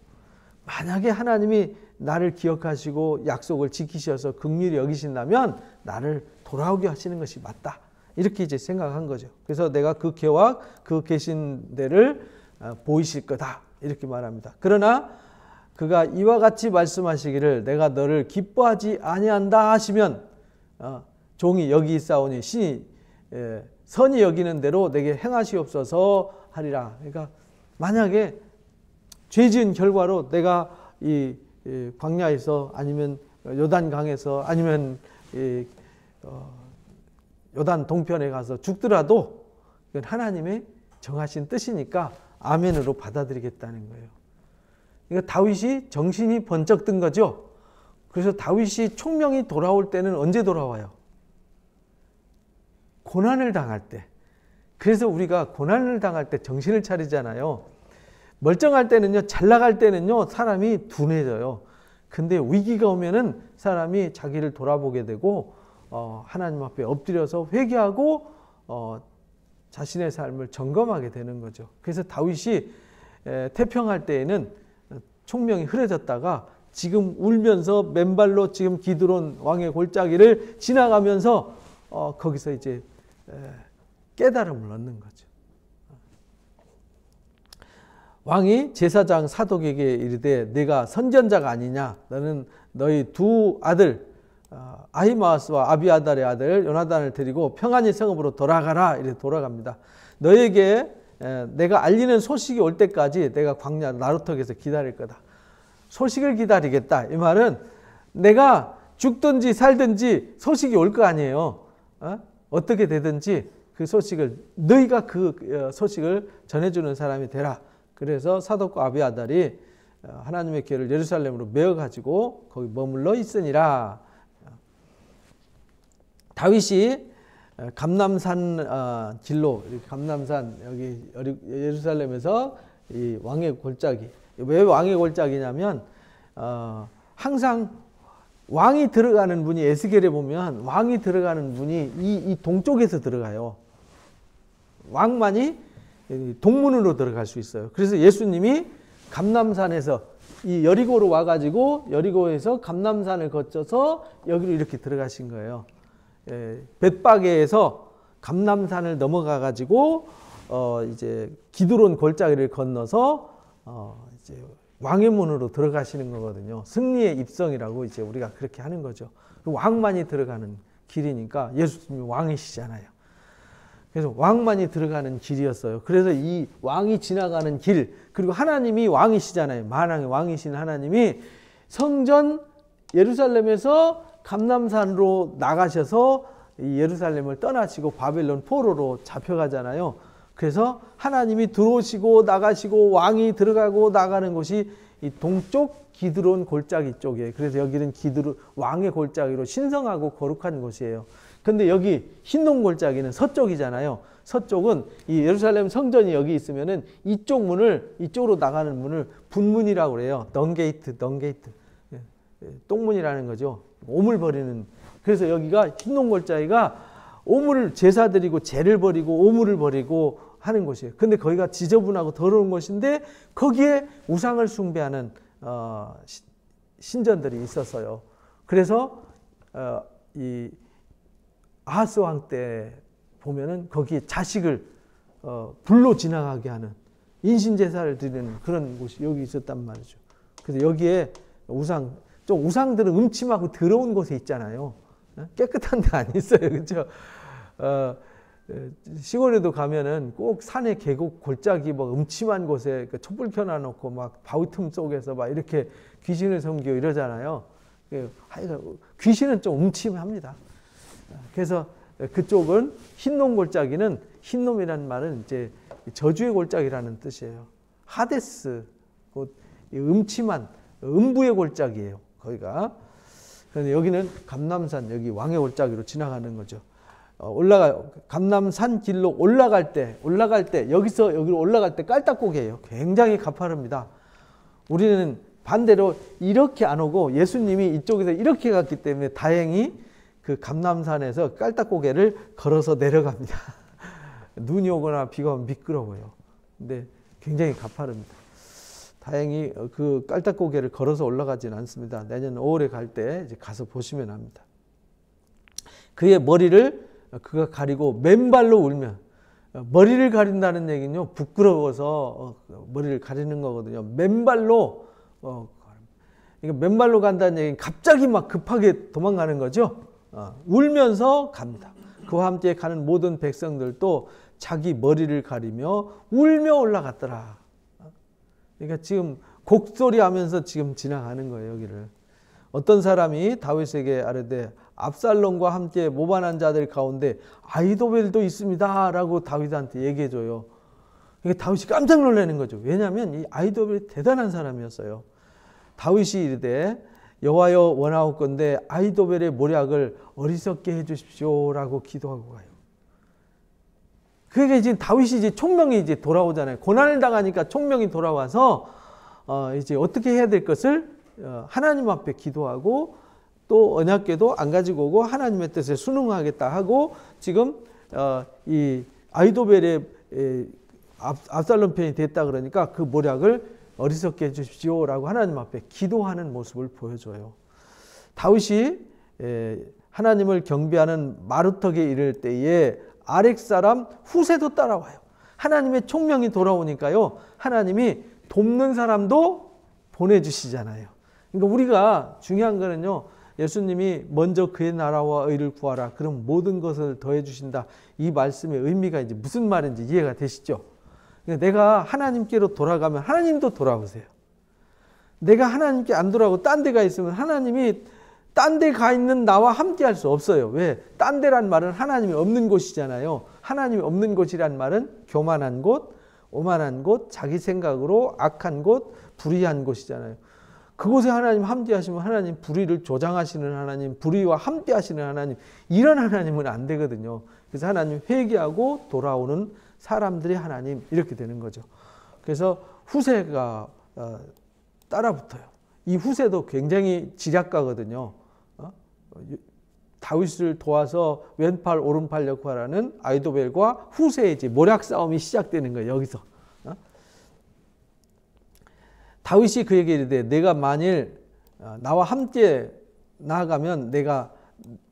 S1: 만약에 하나님이 나를 기억하시고 약속을 지키셔서 긍휼히 여기신다면 나를 돌아오게 하시는 것이 맞다. 이렇게 이제 생각한 거죠. 그래서 내가 그 계획, 그 계신 데를 보이실 거다. 이렇게 말합니다. 그러나 그가 이와 같이 말씀하시기를 내가 너를 기뻐하지 아니한다 하시면 종이 여기 있사오니 신이 선이 여기는 대로 내게 행하시옵소서 하리라. 그러니까 만약에 죄 지은 결과로 내가 이 광야에서 아니면 요단강에서 아니면 요단 동편에 가서 죽더라도 이건 하나님의 정하신 뜻이니까 아멘으로 받아들이겠다는 거예요. 그러니까 다윗이 정신이 번쩍 든 거죠. 그래서 다윗이 총명이 돌아올 때는 언제 돌아와요? 고난을 당할 때. 그래서 우리가 고난을 당할 때 정신을 차리잖아요. 멀쩡할 때는요, 잘 나갈 때는요, 사람이 둔해져요. 근데 위기가 오면은 사람이 자기를 돌아보게 되고, 하나님 앞에 엎드려서 회개하고, 자신의 삶을 점검하게 되는 거죠. 그래서 다윗이 태평할 때에는 총명이 흐려졌다가 지금 울면서 맨발로 지금 기드론 왕의 골짜기를 지나가면서 거기서 이제 깨달음을 얻는 거죠. 왕이 제사장 사독에게 이르되 네가 선전자가 아니냐? 너는 너희 두 아들 아히마아스와 아비아달의 아들 요나단을 데리고 평안히 성읍으로 돌아가라. 이렇게 돌아갑니다. 너에게 내가 알리는 소식이 올 때까지 내가 광야 나루턱에서 기다릴 거다. 소식을 기다리겠다. 이 말은 내가 죽든지 살든지 소식이 올 거 아니에요. 어떻게 되든지 그 소식을, 너희가 그 소식을 전해주는 사람이 되라. 그래서 사독과 아비아달이 하나님의 궤를 예루살렘으로 메어가지고 거기 머물러 있으니라. 다윗이 감람산 길로, 감람산 여기 예루살렘에서 이 왕의 골짜기. 왜 왕의 골짜기냐면 항상 왕이 들어가는 문이, 에스겔에 보면 왕이 들어가는 문이 이 동쪽에서 들어가요. 왕만이 동문으로 들어갈 수 있어요. 그래서 예수님이 감람산에서 이 여리고로 와가지고 여리고에서 감람산을 거쳐서 여기로 이렇게 들어가신 거예요. 벳바게에서 감람산을 넘어가가지고 이제 기드론 골짜기를 건너서 이제 왕의 문으로 들어가시는 거거든요. 승리의 입성이라고 이제 우리가 그렇게 하는 거죠. 왕만이 들어가는 길이니까 예수님이 왕이시잖아요. 그래서 왕만이 들어가는 길이었어요. 그래서 이 왕이 지나가는 길, 그리고 하나님이 왕이시잖아요. 만왕의 왕이신 하나님이 성전 예루살렘에서 감람산으로 나가셔서 이 예루살렘을 떠나시고 바벨론 포로로 잡혀가잖아요. 그래서 하나님이 들어오시고 나가시고 왕이 들어가고 나가는 곳이 이 동쪽 기드론 골짜기 쪽이에요. 그래서 여기는 기드론 왕의 골짜기로 신성하고 거룩한 곳이에요. 근데 여기 흰동 골짜기는 서쪽이잖아요. 서쪽은 이 예루살렘 성전이 여기 있으면은 이쪽 문을, 이쪽으로 나가는 문을 분문이라고 그래요. 덩게이트. 똥문이라는 거죠. 오물 버리는. 그래서 여기가 흰동 골짜기가 오물을 제사 드리고 죄를 버리고 오물을 버리고 하는 곳이에요. 근데 거기가 지저분하고 더러운 곳인데 거기에 우상을 숭배하는 신전들이 있었어요. 그래서 이 아하스 왕 때 보면은 거기에 자식을 불로 지나가게 하는 인신제사를 드리는 그런 곳이 여기 있었단 말이죠. 그래서 여기에 우상들은 음침하고 더러운 곳에 있잖아요. 깨끗한 데 안 있어요. 그렇죠? 시골에도 가면은 꼭 산의 계곡 골짜기 뭐 음침한 곳에 촛불 켜놔놓고 막 바위 틈 속에서 막 이렇게 귀신을 섬기고 이러잖아요. 귀신은 좀 음침합니다. 그래서 그쪽은 흰놈 골짜기는, 흰놈이라는 말은 이제 저주의 골짜기라는 뜻이에요. 하데스, 음침한 음부의 골짜기예요. 거기가. 그런데 여기는 감람산, 여기 왕의 골짜기로 지나가는 거죠. 감람산 길로 올라갈 때 여기서 여기로 올라갈 때 깔딱고개예요. 굉장히 가파릅니다. 우리는 반대로 이렇게 안 오고 예수님이 이쪽에서 이렇게 갔기 때문에 다행히 그 감람산에서 깔딱고개를 걸어서 내려갑니다. 눈이 오거나 비가 오면 미끄러워요. 근데 굉장히 가파릅니다. 다행히 그 깔딱고개를 걸어서 올라가지는 않습니다. 내년 5월에 갈 때 이제 가서 보시면 합니다. 그의 머리를 그가 가리고 맨발로 울면, 머리를 가린다는 얘기는요, 부끄러워서 머리를 가리는 거거든요. 맨발로, 맨발로 간다는 얘기는 갑자기 막 급하게 도망가는 거죠. 울면서 갑니다. 그와 함께 가는 모든 백성들도 자기 머리를 가리며 울며 올라갔더라. 그러니까 지금 곡소리 하면서 지금 지나가는 거예요, 여기를. 어떤 사람이 다윗에게 아뢰되 압살롬과 함께 모반한 자들 가운데 아히도벨도 있습니다 라고 다윗한테 얘기해줘요. 그러니까 다윗이 깜짝 놀라는 거죠. 왜냐하면 이 아히도벨이 대단한 사람이었어요. 다윗이 이르되 여호와여 원하옵건대 아히도벨의 모략을 어리석게 해주십시오 라고 기도하고 가요. 그게 지금 다윗이 이제 총명이 이제 돌아오잖아요. 고난을 당하니까 총명이 돌아와서 이제 어떻게 해야 될 것을 하나님 앞에 기도하고 또 언약궤도 안 가지고 오고 하나님의 뜻에 순응하겠다 하고 지금 이 아히도벨의 압살롬 편이 됐다 그러니까 그 모략을 어리석게 해주십시오라고 하나님 앞에 기도하는 모습을 보여줘요. 다윗이 하나님을 경배하는 마루턱에 이를 때에 아렉 사람 후세도 따라와요. 하나님의 총명이 돌아오니까요, 하나님이 돕는 사람도 보내주시잖아요. 그러니까 우리가 중요한 거는요, 예수님이 먼저 그의 나라와 의를 구하라. 그럼 모든 것을 더해 주신다. 이 말씀의 의미가 이제 무슨 말인지 이해가 되시죠? 그러니까 내가 하나님께로 돌아가면 하나님도 돌아오세요. 내가 하나님께 안 돌아오고 딴 데 가 있으면 하나님이 딴 데 가 있는 나와 함께 할 수 없어요. 왜? 딴 데란 말은 하나님이 없는 곳이잖아요. 하나님이 없는 곳이란 말은 교만한 곳, 오만한 곳, 자기 생각으로 악한 곳, 불의한 곳이잖아요. 그곳에 하나님 함께 하시면 하나님 불의를 조장하시는 하나님, 불의와 함께 하시는 하나님, 이런 하나님은 안 되거든요. 그래서 하나님 회개하고 돌아오는 사람들의 하나님, 이렇게 되는 거죠. 그래서 후세가 따라붙어요. 이 후세도 굉장히 지략가거든요. 다윗을 도와서 왼팔 오른팔 역할하는 아히도벨과 후세의 이제 모략 싸움이 시작되는 거예요. 여기서 다윗이 그에게 이르되 내가 만일 나와 함께 나아가면 내가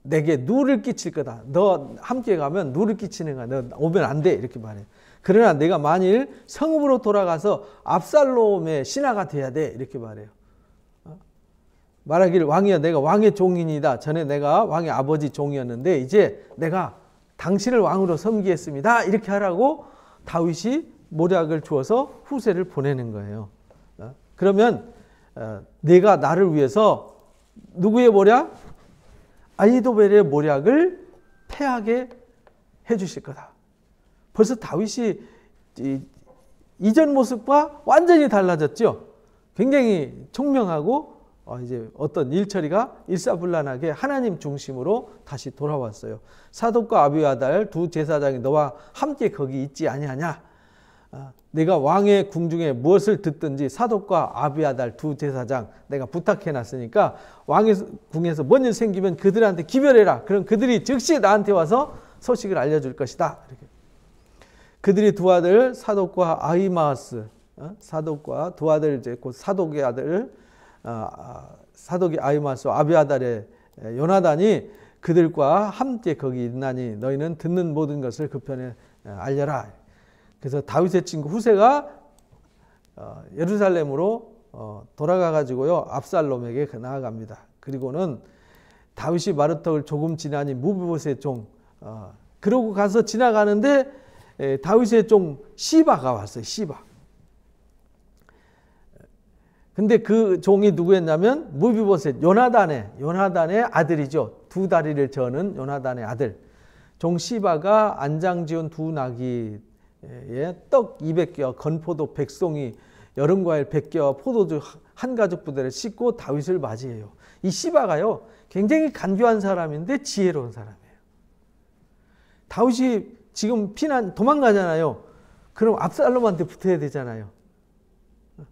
S1: 내게 누를 끼칠 거다. 너 함께 가면 누를 끼치는 거야. 너 오면 안 돼. 이렇게 말해요. 그러나 내가 만일 성읍으로 돌아가서 압살롬의 신하가 돼야 돼. 이렇게 말해요. 말하기를 왕이여 내가 왕의 종이니다. 전에 내가 왕의 아버지 종이었는데 이제 내가 당신을 왕으로 섬기겠습니다. 이렇게 하라고 다윗이 모략을 주어서 후세를 보내는 거예요. 그러면 내가 나를 위해서 누구의 모략? 아히도벨의 모략을 패하게 해주실 거다. 벌써 다윗이 이전 모습과 완전히 달라졌죠. 굉장히 총명하고 이제 어떤 일처리가 일사불란하게 하나님 중심으로 다시 돌아왔어요. 사독과 아비아달 두 제사장이 너와 함께 거기 있지 아니하냐? 내가 왕의 궁중에 무엇을 듣든지 사독과 아비아달 두 제사장 내가 부탁해 놨으니까 왕의 궁에서 뭔 일 생기면 그들한테 기별해라. 그럼 그들이 즉시 나한테 와서 소식을 알려줄 것이다. 이렇게. 그들이 두 아들 사독과 아히마아스, 사독과 두 아들 이제 곧 사독의 아들 사독의 아히마아스와 아비아달의 요나단이 그들과 함께 거기 있나니 너희는 듣는 모든 것을 그 편에 알려라. 그래서 다윗의 친구 후세가 예루살렘으로 돌아가 가지고요 압살롬에게 나아갑니다. 그리고는 다윗이 마르턱을 조금 지나니 무비보셋의 종 그러고 가서 지나가는데 다윗의 종 시바가 왔어요. 시바. 근데 그 종이 누구였냐면 무비보셋 요나단의 아들이죠. 두 다리를 저는 요나단의 아들. 종 시바가 안장 지은 두 나귀에 떡 200개와 건포도 100송이 여름과일 100개와 포도주 한 가죽 부대를 싣고 다윗을 맞이해요. 이 시바가요 굉장히 간교한 사람인데 지혜로운 사람이에요. 다윗이 지금 도망가잖아요. 그럼 압살롬한테 붙어야 되잖아요.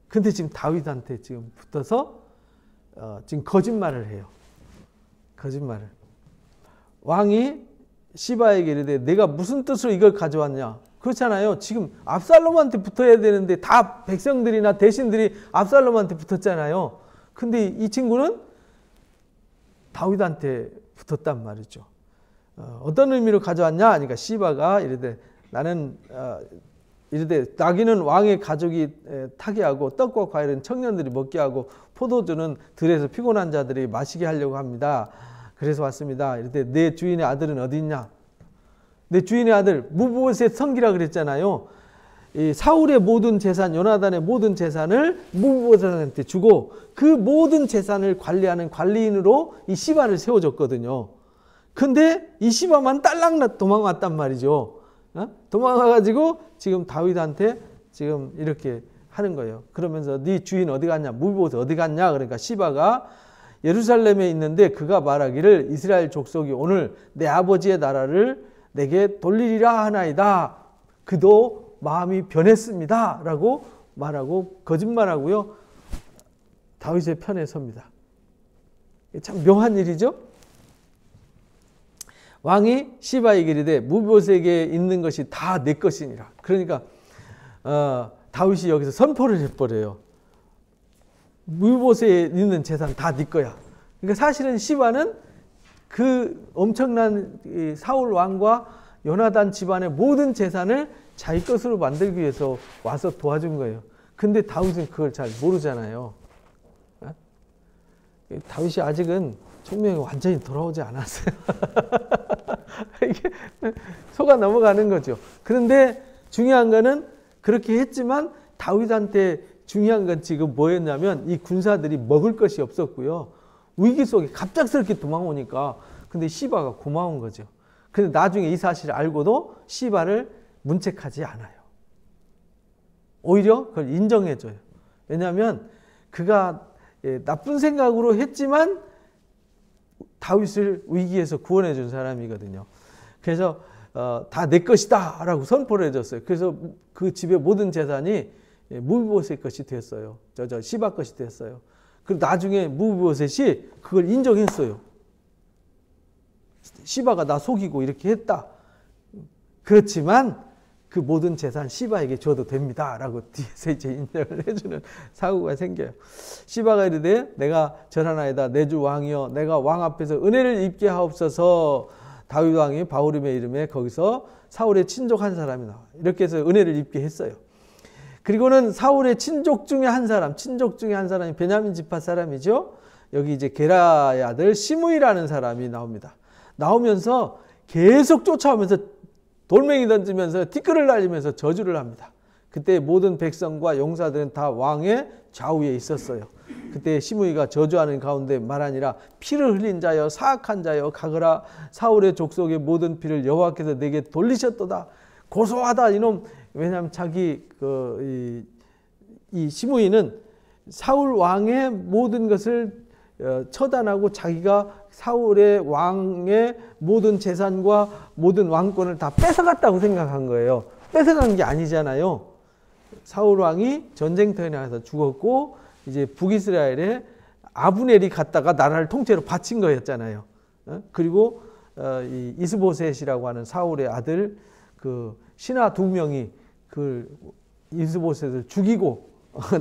S1: 근데 지금 다윗한테 지금 붙어서 지금 거짓말을 해요. 거짓말을. 왕이 시바에게 이르되 내가 무슨 뜻으로 이걸 가져왔냐? 그렇잖아요. 지금 압살롬한테 붙어야 되는데 다 백성들이나 대신들이 압살롬한테 붙었잖아요. 근데 이 친구는 다윗한테 붙었단 말이죠. 어떤 의미로 가져왔냐? 그러니까 시바가 이르되 나는 이르되 나귀는 왕의 가족이 타게 하고 떡과 과일은 청년들이 먹게 하고 포도주는 들에서 피곤한 자들이 마시게 하려고 합니다. 그래서 왔습니다. 이르되 내 주인의 아들은 어디 있냐? 내 주인의 아들 무비보셋 성기라 그랬잖아요. 이 사울의 모든 재산, 요나단의 모든 재산을 무비보셋한테 주고 그 모든 재산을 관리하는 관리인으로 이 시바를 세워줬거든요. 근데 이 시바만 딸랑 도망왔단 말이죠. 도망와가지고 지금 다윗한테 지금 이렇게 하는 거예요. 그러면서 네 주인 어디 갔냐? 무비보셋 어디 갔냐? 그러니까 시바가 예루살렘에 있는데 그가 말하기를 이스라엘 족속이 오늘 내 아버지의 나라를 내게 돌리리라 하나이다. 그도 마음이 변했습니다. 라고 말하고 거짓말하고요. 다윗의 편에 섭니다. 참 묘한 일이죠. 왕이 시바에게 이르되 무비보셋에게 있는 것이 다 내 것이니라. 그러니까 다윗이 여기서 선포를 해버려요. 무비보셋에 있는 재산 다 네 거야. 그러니까 사실은 시바는 그 엄청난 사울 왕과 요나단 집안의 모든 재산을 자기 것으로 만들기 위해서 와서 도와준 거예요. 근데 다윗은 그걸 잘 모르잖아요. 다윗이 아직은 총명이 완전히 돌아오지 않았어요. 이게 속아 넘어가는 거죠. 그런데 중요한 거는 그렇게 했지만 다윗한테 중요한 건 지금 뭐였냐면 이 군사들이 먹을 것이 없었고요. 위기 속에 갑작스럽게 도망오니까 근데 시바가 고마운 거죠. 근데 나중에 이 사실을 알고도 시바를 문책하지 않아요. 오히려 그걸 인정해줘요. 왜냐하면 그가 나쁜 생각으로 했지만 다윗을 위기에서 구원해 준 사람이거든요. 그래서 다 내 것이다 라고 선포를 해줬어요. 그래서 그 집의 모든 재산이 무비보셋 것이 됐어요. 시바 것이 됐어요. 그리고 나중에 무비보셋이 그걸 인정했어요. 시바가 나 속이고 이렇게 했다. 그렇지만 그 모든 재산 시바에게 줘도 됩니다. 라고 뒤에서 이제 인정을 해주는 사고가 생겨요. 시바가 이르되 내가 절하나이다. 내 주 왕이여 내가 왕 앞에서 은혜를 입게 하옵소서. 다윗 왕이 바후림의 이름에 거기서 사울의 친족 한 사람이 나와요. 이렇게 해서 은혜를 입게 했어요. 그리고는 사울의 친족 중에 한 사람이 베냐민 지파 사람이죠. 여기 이제 게라의 아들 시므이라는 사람이 나옵니다. 나오면서 계속 쫓아오면서 돌멩이 던지면서 티끌을 날리면서 저주를 합니다. 그때 모든 백성과 용사들은 다 왕의 좌우에 있었어요. 그때 시므이가 저주하는 가운데 말하니라 피를 흘린 자여 사악한 자여 가거라 사울의 족속의 모든 피를 여호와께서 내게 돌리셨도다. 고소하다 이놈. 왜냐하면 자기 이 시므이는 사울 왕의 모든 것을 처단하고 자기가 사울의 왕의 모든 재산과 모든 왕권을 다 뺏어갔다고 생각한 거예요. 뺏어간 게 아니잖아요. 사울 왕이 전쟁터에 나가서 죽었고 이제 북이스라엘에 아브넬이 갔다가 나라를 통째로 바친 거였잖아요. 그리고 이 이스보셋이라고 하는 사울의 아들 그 신하 2명이 그 이스보셋을 죽이고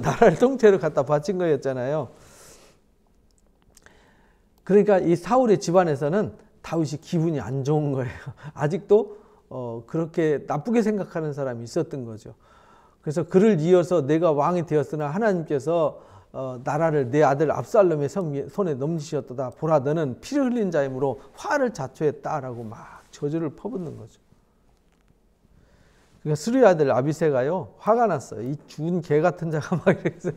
S1: 나라를 통째로 갖다 바친 거였잖아요. 그러니까 이 사울의 집안에서는 다윗이 기분이 안 좋은 거예요. 아직도 그렇게 나쁘게 생각하는 사람이 있었던 거죠. 그래서 그를 이어서 내가 왕이 되었으나 하나님께서 나라를 내 아들 압살롬의 손에 넘기셨도다. 보라 너는 피를 흘린 자이므로 화를 자초했다라고 막 저주를 퍼붓는 거죠. 그러니까 스루의 아들 아비새가요 화가 났어요. 이 죽은 개 같은 자가 막 이래서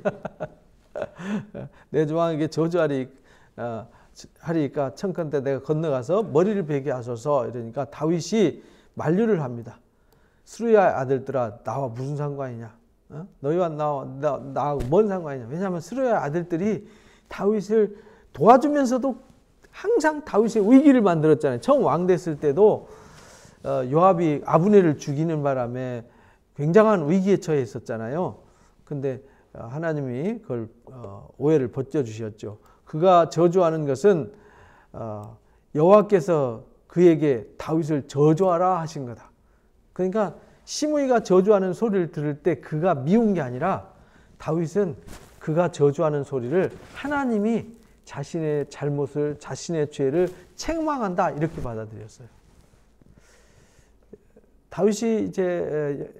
S1: 내 조왕에게 저주하리까 청컨대 내가 건너가서 머리를 베게 하소서. 이러니까 다윗이 만류를 합니다. 스루의 아들들아 나와 무슨 상관이냐? 너희와 나하고 뭔 상관이냐? 왜냐하면 스루의 아들들이 다윗을 도와주면서도 항상 다윗의 위기를 만들었잖아요. 처음 왕 됐을 때도 요압이 아브넬을 죽이는 바람에 굉장한 위기에 처해 있었잖아요. 근데 하나님이 그걸 오해를 벗겨주셨죠. 그가 저주하는 것은 여호와께서 그에게 다윗을 저주하라 하신 거다. 그러니까 시므이가 저주하는 소리를 들을 때 그가 미운 게 아니라 다윗은 그가 저주하는 소리를 하나님이 자신의 잘못을 자신의 죄를 책망한다 이렇게 받아들였어요. 다윗이 이제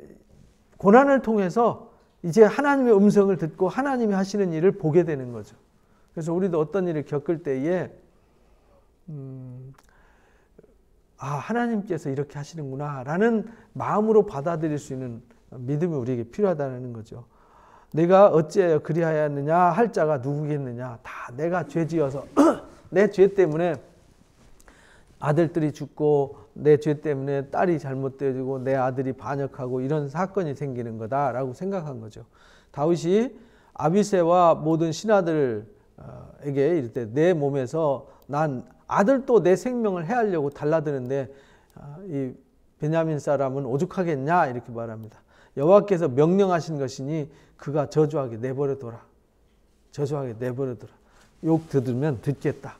S1: 고난을 통해서 이제 하나님의 음성을 듣고 하나님이 하시는 일을 보게 되는 거죠. 그래서 우리도 어떤 일을 겪을 때에 하나님께서 이렇게 하시는구나 라는 마음으로 받아들일 수 있는 믿음이 우리에게 필요하다는 거죠. 내가 어찌하여 그리하였느냐 할 자가 누구겠느냐. 다 내가 죄지어서 내 죄 때문에 아들들이 죽고 내 죄 때문에 딸이 잘못되고 내 아들이 반역하고 이런 사건이 생기는 거다라고 생각한 거죠. 다윗이 아비새와 모든 신하들에게 이럴 때 내 몸에서 난 아들도 내 생명을 해하려고 달라드는데 이 베냐민 사람은 오죽하겠냐 이렇게 말합니다. 여호와께서 명령하신 것이니 그가 저주하게 내버려둬라. 저주하게 내버려둬라. 욕 들으면 듣겠다.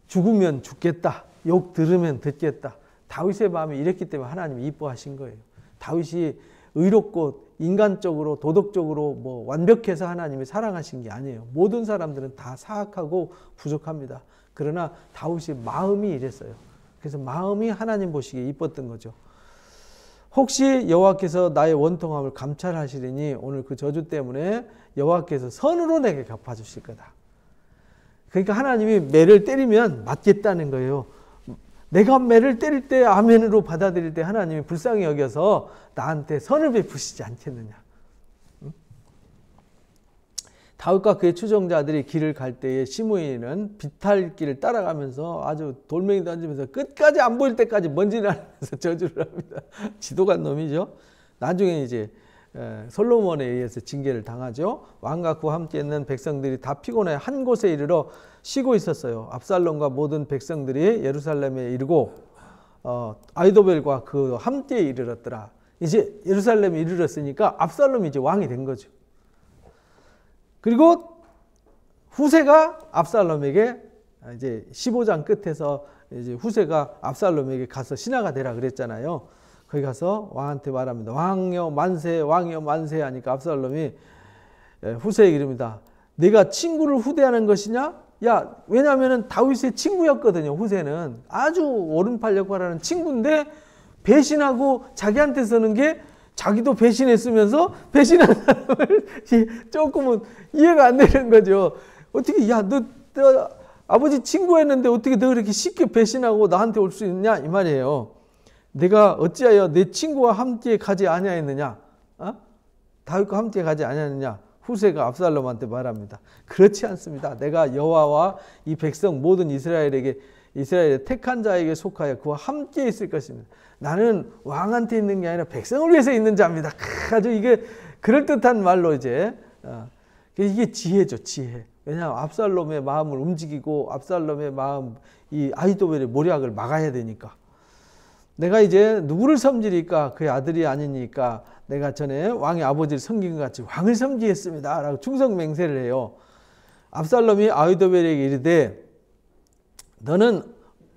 S1: 죽으면 죽겠다. 욕 들으면 듣겠다. 다윗의 마음이 이랬기 때문에 하나님이 이뻐하신 거예요. 다윗이 의롭고 인간적으로 도덕적으로 뭐 완벽해서 하나님이 사랑하신 게 아니에요. 모든 사람들은 다 사악하고 부족합니다. 그러나 다윗의 마음이 이랬어요. 그래서 마음이 하나님 보시기에 이뻤던 거죠. 혹시 여호와께서 나의 원통함을 감찰하시리니 오늘 그 저주 때문에 여호와께서 선으로 내게 갚아주실 거다. 그러니까 하나님이 매를 때리면 맞겠다는 거예요. 내가 매를 때릴 때 아멘으로 받아들일 때 하나님이 불쌍히 여겨서 나한테 선을 베푸시지 않겠느냐. 다윗과 그의 추종자들이 길을 갈 때에 시므이는 비탈길을 따라가면서 아주 돌멩이 던지면서 끝까지 안 보일 때까지 먼지를 하면서 저주를 합니다. 지독한 놈이죠. 나중에 이제 솔로몬에 의해서 징계를 당하죠. 왕과 그와 함께 있는 백성들이 다 피곤해 한 곳에 이르러 쉬고 있었어요. 압살롬과 모든 백성들이 예루살렘에 이르고 아히도벨과 그 함께 이르렀더라. 이제 예루살렘에 이르렀으니까 압살롬이 이제 왕이 된 거죠. 그리고 후세가 압살롬에게 이제 15장 끝에서 이제 후세가 압살롬에게 가서 신하가 되라 그랬잖아요. 거기 가서 왕한테 말합니다. 왕이여 만세, 왕이여 만세 하니까 압살롬이 후세에게 이릅니다. 내가 친구를 후대하는 것이냐? 야, 왜냐하면 다윗의 친구였거든요. 후세는 아주 오른팔 역할하는 친구인데 배신하고 자기한테 서는 게 자기도 배신했으면서 배신한 사람을 조금은 이해가 안 되는 거죠. 어떻게 야, 너 너 아버지 친구였는데 어떻게 너 그렇게 쉽게 배신하고 나한테 올 수 있냐 이 말이에요. 내가 어찌하여 내 친구와 함께 가지 아니하였느냐? 다윗과 함께 가지 아니하느냐? 후세가 압살롬한테 말합니다. 그렇지 않습니다. 내가 여호와와 이 백성 모든 이스라엘의 택한 자에게 속하여 그와 함께 있을 것입니다. 나는 왕한테 있는 게 아니라 백성을 위해서 있는 자입니다. 아주 이게 그럴듯한 말로 이제 이게 지혜죠, 지혜. 왜냐하면 압살롬의 마음을 움직이고 압살롬의 마음, 이 아히도벨의 모략을 막아야 되니까. 내가 이제 누구를 섬기리까? 그의 아들이 아니니까 내가 전에 왕의 아버지를 섬긴 것 같이 왕을 섬기겠습니다 라고 충성 맹세를 해요. 압살롬이 아히도벨에게 이르되 너는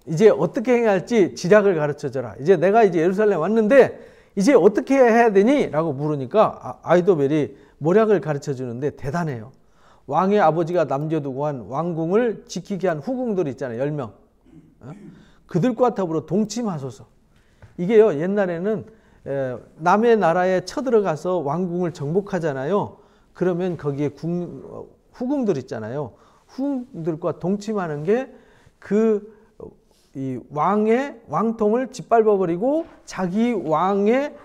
S1: 이제 어떻게 해야 할지 지략을 가르쳐줘라. 이제 내가 이제 예루살렘 왔는데 이제 어떻게 해야 되니? 라고 물으니까 아히도벨이 모략을 가르쳐 주는데 대단해요. 왕의 아버지가 남겨두고 한 왕궁을 지키게 한 후궁들 있잖아요. 10명. 그들과 더불어 동침하소서. 이게요, 옛날에는 남의 나라에 쳐들어가서 왕궁을 정복하잖아요. 그러면 거기에 후궁들 있잖아요. 후궁들과 동침하는 게 이 왕의 왕통을 짓밟아버리고 자기 왕의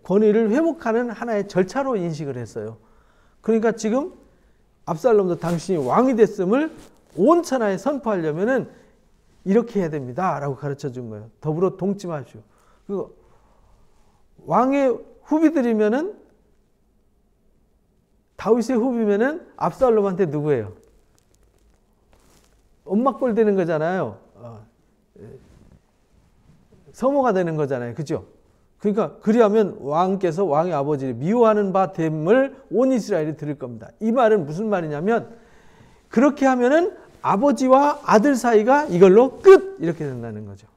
S1: 권위를 회복하는 하나의 절차로 인식을 했어요. 그러니까 지금 압살롬도 당신이 왕이 됐음을 온 천하에 선포하려면은 이렇게 해야 됩니다 라고 가르쳐 준 거예요. 더불어 동침하십시오. 왕의 후비들이면은 다윗의 후비면은 압살롬한테 누구예요? 엄마 꼴 되는 거잖아요. 서모가 되는 거잖아요. 그죠? 그러니까 그리하면 왕께서 왕의 아버지를 미워하는 바 됨을 온 이스라엘이 들을 겁니다. 이 말은 무슨 말이냐면 그렇게 하면은 아버지와 아들 사이가 이걸로 끝! 이렇게 된다는 거죠.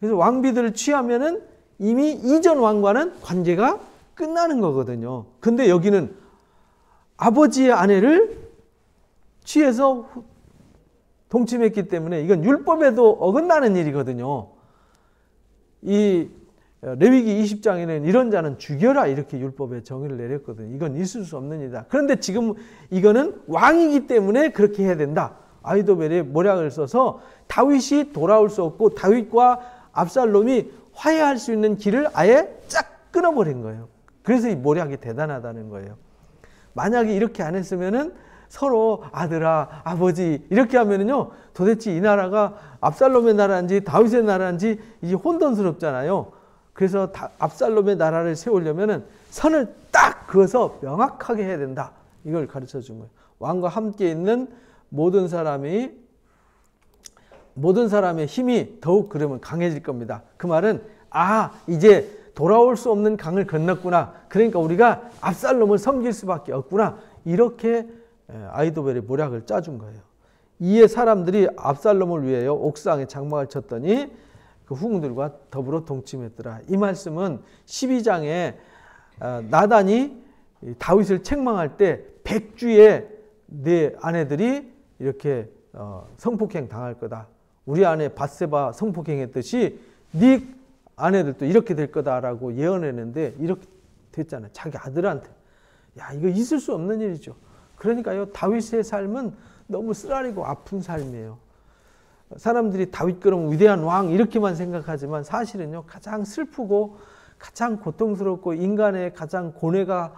S1: 그래서 왕비들을 취하면은 이미 이전 왕과는 관계가 끝나는 거거든요. 근데 여기는 아버지의 아내를 취해서 동침했기 때문에 이건 율법에도 어긋나는 일이거든요. 이 레위기 20장에는 이런 자는 죽여라 이렇게 율법에 정의를 내렸거든요. 이건 있을 수 없는 일이다. 그런데 지금 이거는 왕이기 때문에 그렇게 해야 된다. 아히도벨의 모략을 써서 다윗이 돌아올 수 없고 다윗과 압살롬이 화해할 수 있는 길을 아예 쫙 끊어버린 거예요. 그래서 이 모략이 대단하다는 거예요. 만약에 이렇게 안 했으면은 서로 아들아 아버지 이렇게 하면은요 도대체 이 나라가 압살롬의 나라인지 다윗의 나라인지 이제 혼돈스럽잖아요. 그래서 압살롬의 나라를 세우려면은 선을 딱 그어서 명확하게 해야 된다. 이걸 가르쳐 준 거예요. 왕과 함께 있는 모든 사람의 힘이 더욱 그러면 강해질 겁니다. 그 말은 이제 돌아올 수 없는 강을 건넜구나. 그러니까 우리가 압살롬을 섬길 수밖에 없구나. 이렇게 아히도벨의 모략을 짜준 거예요. 이에 사람들이 압살롬을 위하여 옥상에 장막을 쳤더니 그 후궁들과 더불어 동침했더라. 이 말씀은 12장에 나단이 다윗을 책망할 때 100주의 내 아내들이 이렇게 성폭행 당할 거다. 우리 아내 밧세바 성폭행했듯이 네 아내들도 이렇게 될 거다라고 예언했는데 이렇게 됐잖아요. 자기 아들한테. 야, 이거 있을 수 없는 일이죠. 그러니까요, 다윗의 삶은 너무 쓰라리고 아픈 삶이에요. 사람들이 다윗 그러면 위대한 왕 이렇게만 생각하지만 사실은요, 가장 슬프고 가장 고통스럽고 인간의 가장 고뇌가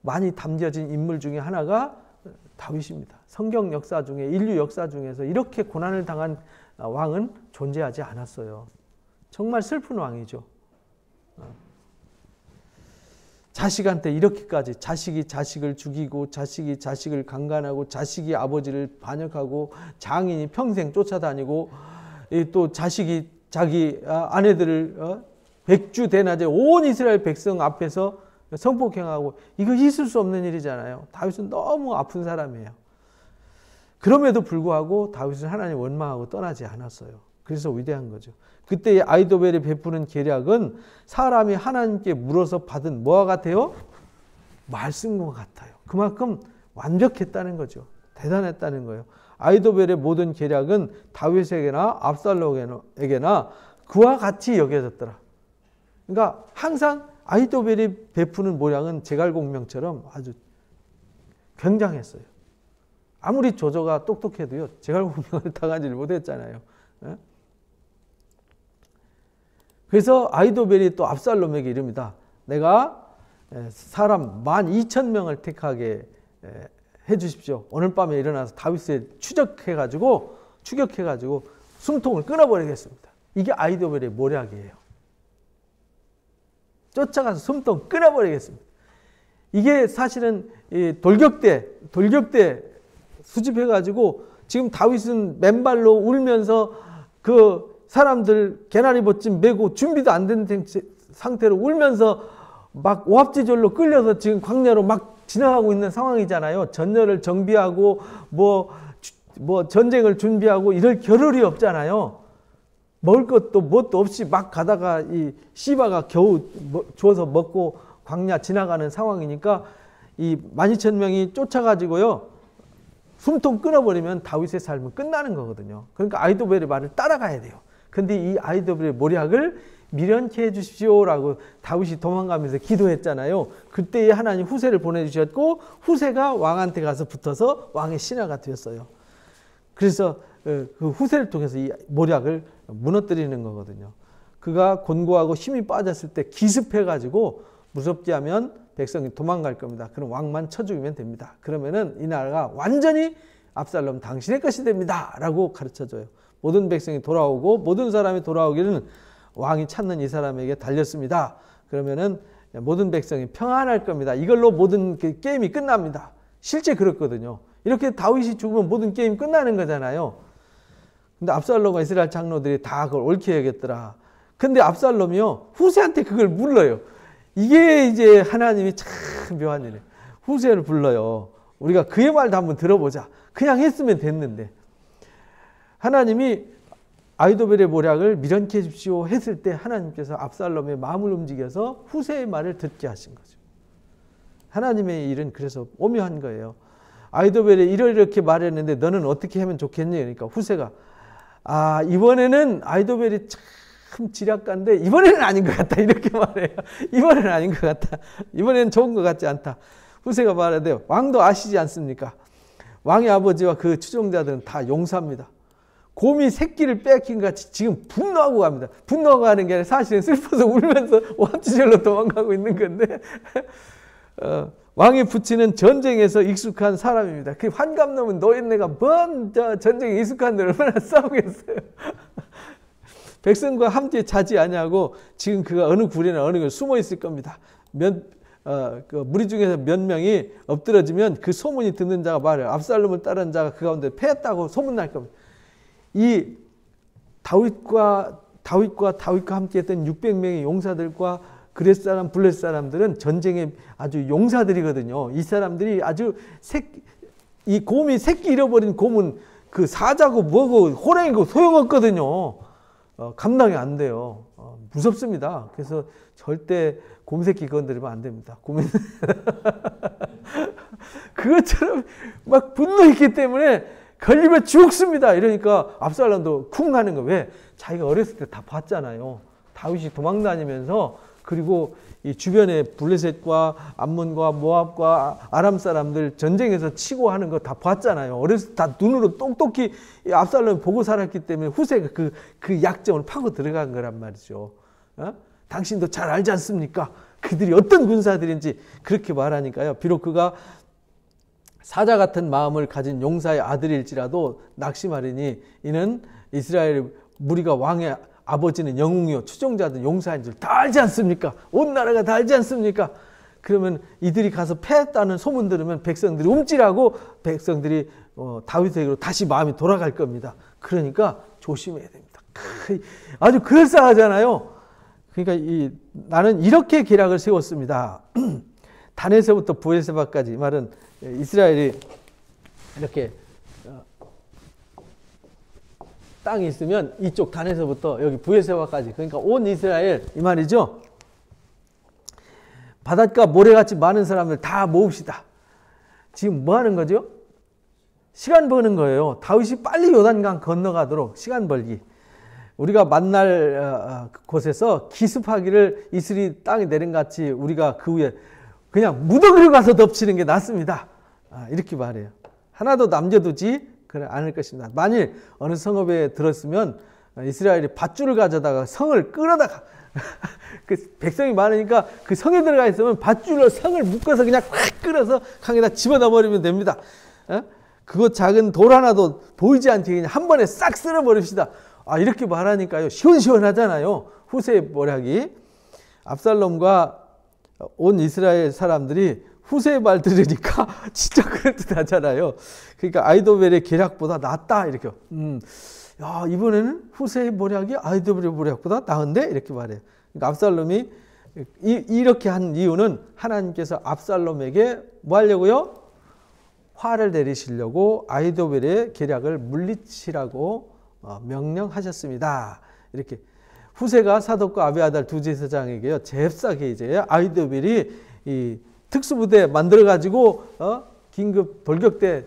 S1: 많이 담겨진 인물 중에 하나가 다윗입니다. 성경 역사 중에, 인류 역사 중에서 이렇게 고난을 당한 왕은 존재하지 않았어요. 정말 슬픈 왕이죠. 자식한테 이렇게까지, 자식이 자식을 죽이고 자식이 자식을 강간하고 자식이 아버지를 반역하고 장인이 평생 쫓아다니고 또 자식이 자기 아내들을 백주 대낮에 온 이스라엘 백성 앞에서 성폭행하고, 이거 있을 수 없는 일이잖아요. 다윗은 너무 아픈 사람이에요. 그럼에도 불구하고 다윗은 하나님 원망하고 떠나지 않았어요. 그래서 위대한 거죠. 그때 아히도벨이 베푸는 계략은 사람이 하나님께 물어서 받은 뭐와 같아요? 말씀과 같아요. 그만큼 완벽했다는 거죠. 대단했다는 거예요. 아히도벨의 모든 계략은 다윗에게나 압살롬에게나 그와 같이 여겨졌더라. 그러니까 항상 아히도벨이 베푸는 모략은 제갈공명처럼 아주 굉장했어요. 아무리 조조가 똑똑해도요, 제갈공명을 당하지를 못했잖아요. 예? 그래서 아히도벨이 또 압살롬에게 이릅니다. 내가 사람 12,000명을 택하게 해 주십시오. 오늘 밤에 일어나서 다윗을 추격해가지고 숨통을 끊어버리겠습니다. 이게 아히도벨의 모략이에요. 쫓아가서 숨통 끊어버리겠습니다. 이게 사실은 돌격대 수집해가지고 지금 다윗은 맨발로 울면서 그 사람들 개나리 벗짐 메고 준비도 안 된 상태로 울면서 막 오합지졸로 끌려서 지금 광야로 막 지나가고 있는 상황이잖아요. 전열을 정비하고 뭐 전쟁을 준비하고 이럴 겨를이 없잖아요. 먹을 것도 뭣도 없이 막 가다가 이 시바가 겨우 주워서 먹고 광야 지나가는 상황이니까 이 12,000명이 쫓아가지고요, 숨통 끊어버리면 다윗의 삶은 끝나는 거거든요. 그러니까 아히도벨의 말을 따라가야 돼요. 근데 이 아히도벨의 모략을 미련케 해주십시오라고 다윗이 도망가면서 기도했잖아요. 그때에 하나님 후세를 보내주셨고, 후세가 왕한테 가서 붙어서 왕의 신하가 되었어요. 그래서 그 후세를 통해서 이 모략을 무너뜨리는 거거든요. 그가 곤고하고 힘이 빠졌을 때 기습해가지고 무섭게 하면 백성이 도망갈 겁니다. 그럼 왕만 쳐 죽이면 됩니다. 그러면은 이 나라가 완전히 압살롬 당신의 것이 됩니다 라고 가르쳐줘요. 모든 백성이 돌아오고 모든 사람이 돌아오기는 왕이 찾는 이 사람에게 달렸습니다. 그러면은 모든 백성이 평안할 겁니다. 이걸로 모든 게임이 끝납니다. 실제 그렇거든요. 이렇게 다윗이 죽으면 모든 게임 끝나는 거잖아요. 근데 압살롬과 이스라엘 장로들이 다 그걸 옳게 여겼더라. 근데 압살롬이요, 후세한테 그걸 물러요. 이게 이제 하나님이 참 묘한 일이에요. 후세를 불러요. 우리가 그의 말도 한번 들어보자. 그냥 했으면 됐는데, 하나님이 아히도벨의 모략을 미련케 해주십시오 했을 때 하나님께서 압살롬의 마음을 움직여서 후세의 말을 듣게 하신 거죠. 하나님의 일은 그래서 오묘한 거예요. 아히도벨이 이렇게 말했는데 너는 어떻게 하면 좋겠니? 그러니까 후세가 이번에는 아히도벨이 참 지략가인데 이번에는 아닌 것 같다 이렇게 말해요. 이번에는 아닌 것 같다. 이번에는 좋은 것 같지 않다. 후세가 말하되 왕도 아시지 않습니까? 왕의 아버지와 그 추종자들은 다 용사입니다. 곰이 새끼를 빼앗긴 것 같이 지금 분노하고 갑니다. 분노하고 가는 게 아니라 사실은 슬퍼서 울면서 오합지졸로 도망가고 있는 건데 왕의 부친은 전쟁에서 익숙한 사람입니다. 그 환갑 넘은 노인네가 뭔 전쟁에 익숙한데 얼마나 싸우겠어요. 백성과 함께 자지 아니하고 지금 그가 어느 굴이나 어느 곳에 숨어 있을 겁니다. 그 무리 중에서 몇 명이 엎드러지면 그 소문이 듣는 자가 말해요. 압살롬을 따르는 자가 그 가운데 패했다고 소문날 겁니다. 이 다윗과 함께 했던 600명의 용사들과 그렛 사람, 블렛 사람들은 전쟁의 아주 용사들이거든요. 이 사람들이 아주 이 곰이 새끼 잃어버린 곰은 그 사자고 뭐고 호랑이고 소용없거든요. 감당이 안 돼요. 무섭습니다. 그래서 절대 곰새끼 건드리면 안 됩니다. 그것처럼 막 분노했기 때문에 걸리면 죽습니다. 이러니까 압살롬도 쿵 하는 거. 왜? 자기가 어렸을 때 다 봤잖아요. 다윗이 도망다니면서, 그리고 이 주변에 블레셋과 암몬과 모압과 아람 사람들 전쟁에서 치고 하는 거 다 봤잖아요. 어렸을 때 다 눈으로 똑똑히 압살롬이 보고 살았기 때문에 후세가 그 약점을 파고 들어간 거란 말이죠. 당신도 잘 알지 않습니까? 그들이 어떤 군사들인지 그렇게 말하니까요. 비록 그가 사자 같은 마음을 가진 용사의 아들일지라도 낙심하리니 이는 이스라엘 무리가 왕의 아버지는 영웅이요 추종자들 용사인 줄 다 알지 않습니까? 온 나라가 다 알지 않습니까? 그러면 이들이 가서 패했다는 소문 들으면 백성들이 움찔하고 백성들이 다윗에게로 다시 마음이 돌아갈 겁니다. 그러니까 조심해야 됩니다. 아주 그럴싸하잖아요. 그러니까 나는 이렇게 계략을 세웠습니다. 단에서부터 부엘세바까지, 이 말은 이스라엘이 이렇게 땅이 있으면 이쪽 단에서부터 여기 부엘세바까지, 그러니까 온 이스라엘 이 말이죠. 바닷가 모래같이 많은 사람들 다 모읍시다. 지금 뭐 하는 거죠? 시간 버는 거예요. 다윗이 빨리 요단강 건너가도록 시간 벌기. 우리가 만날 곳에서 기습하기를 이슬이 땅에 내린같이 우리가 그 위에 그냥 무더기로 가서 덮치는 게 낫습니다. 이렇게 말해요. 하나도 남겨두지 않을 것입니다. 만일 어느 성읍에 들었으면 이스라엘이 밧줄을 가져다가 성을 끌어다가 그 백성이 많으니까 그 성에 들어가 있으면 밧줄로 성을 묶어서 그냥 확 끌어서 강에다 집어넣어 버리면 됩니다. 그거 작은 돌 하나도 보이지 않게 그냥 한 번에 싹 쓸어 버립시다. 이렇게 말하니까요, 시원시원하잖아요. 후세의 모략이. 압살롬과 온 이스라엘 사람들이 후세의 말 들으니까 진짜 그럴듯하잖아요. 그러니까 아히도벨의 계략보다 낫다 이렇게. 야, 이번에는 후세의 모략이 아히도벨의 모략보다 나은데 이렇게 말해요. 그러니까 압살롬이 이렇게 한 이유는 하나님께서 압살롬에게 뭐 하려고요? 화를 내리시려고 아히도벨의 계략을 물리치라고 명령하셨습니다. 이렇게 후세가 사독과 아비아달 두 제사장에게요, 잽싸게 이제 아히도벨이 이 특수부대 만들어 가지고 긴급 돌격대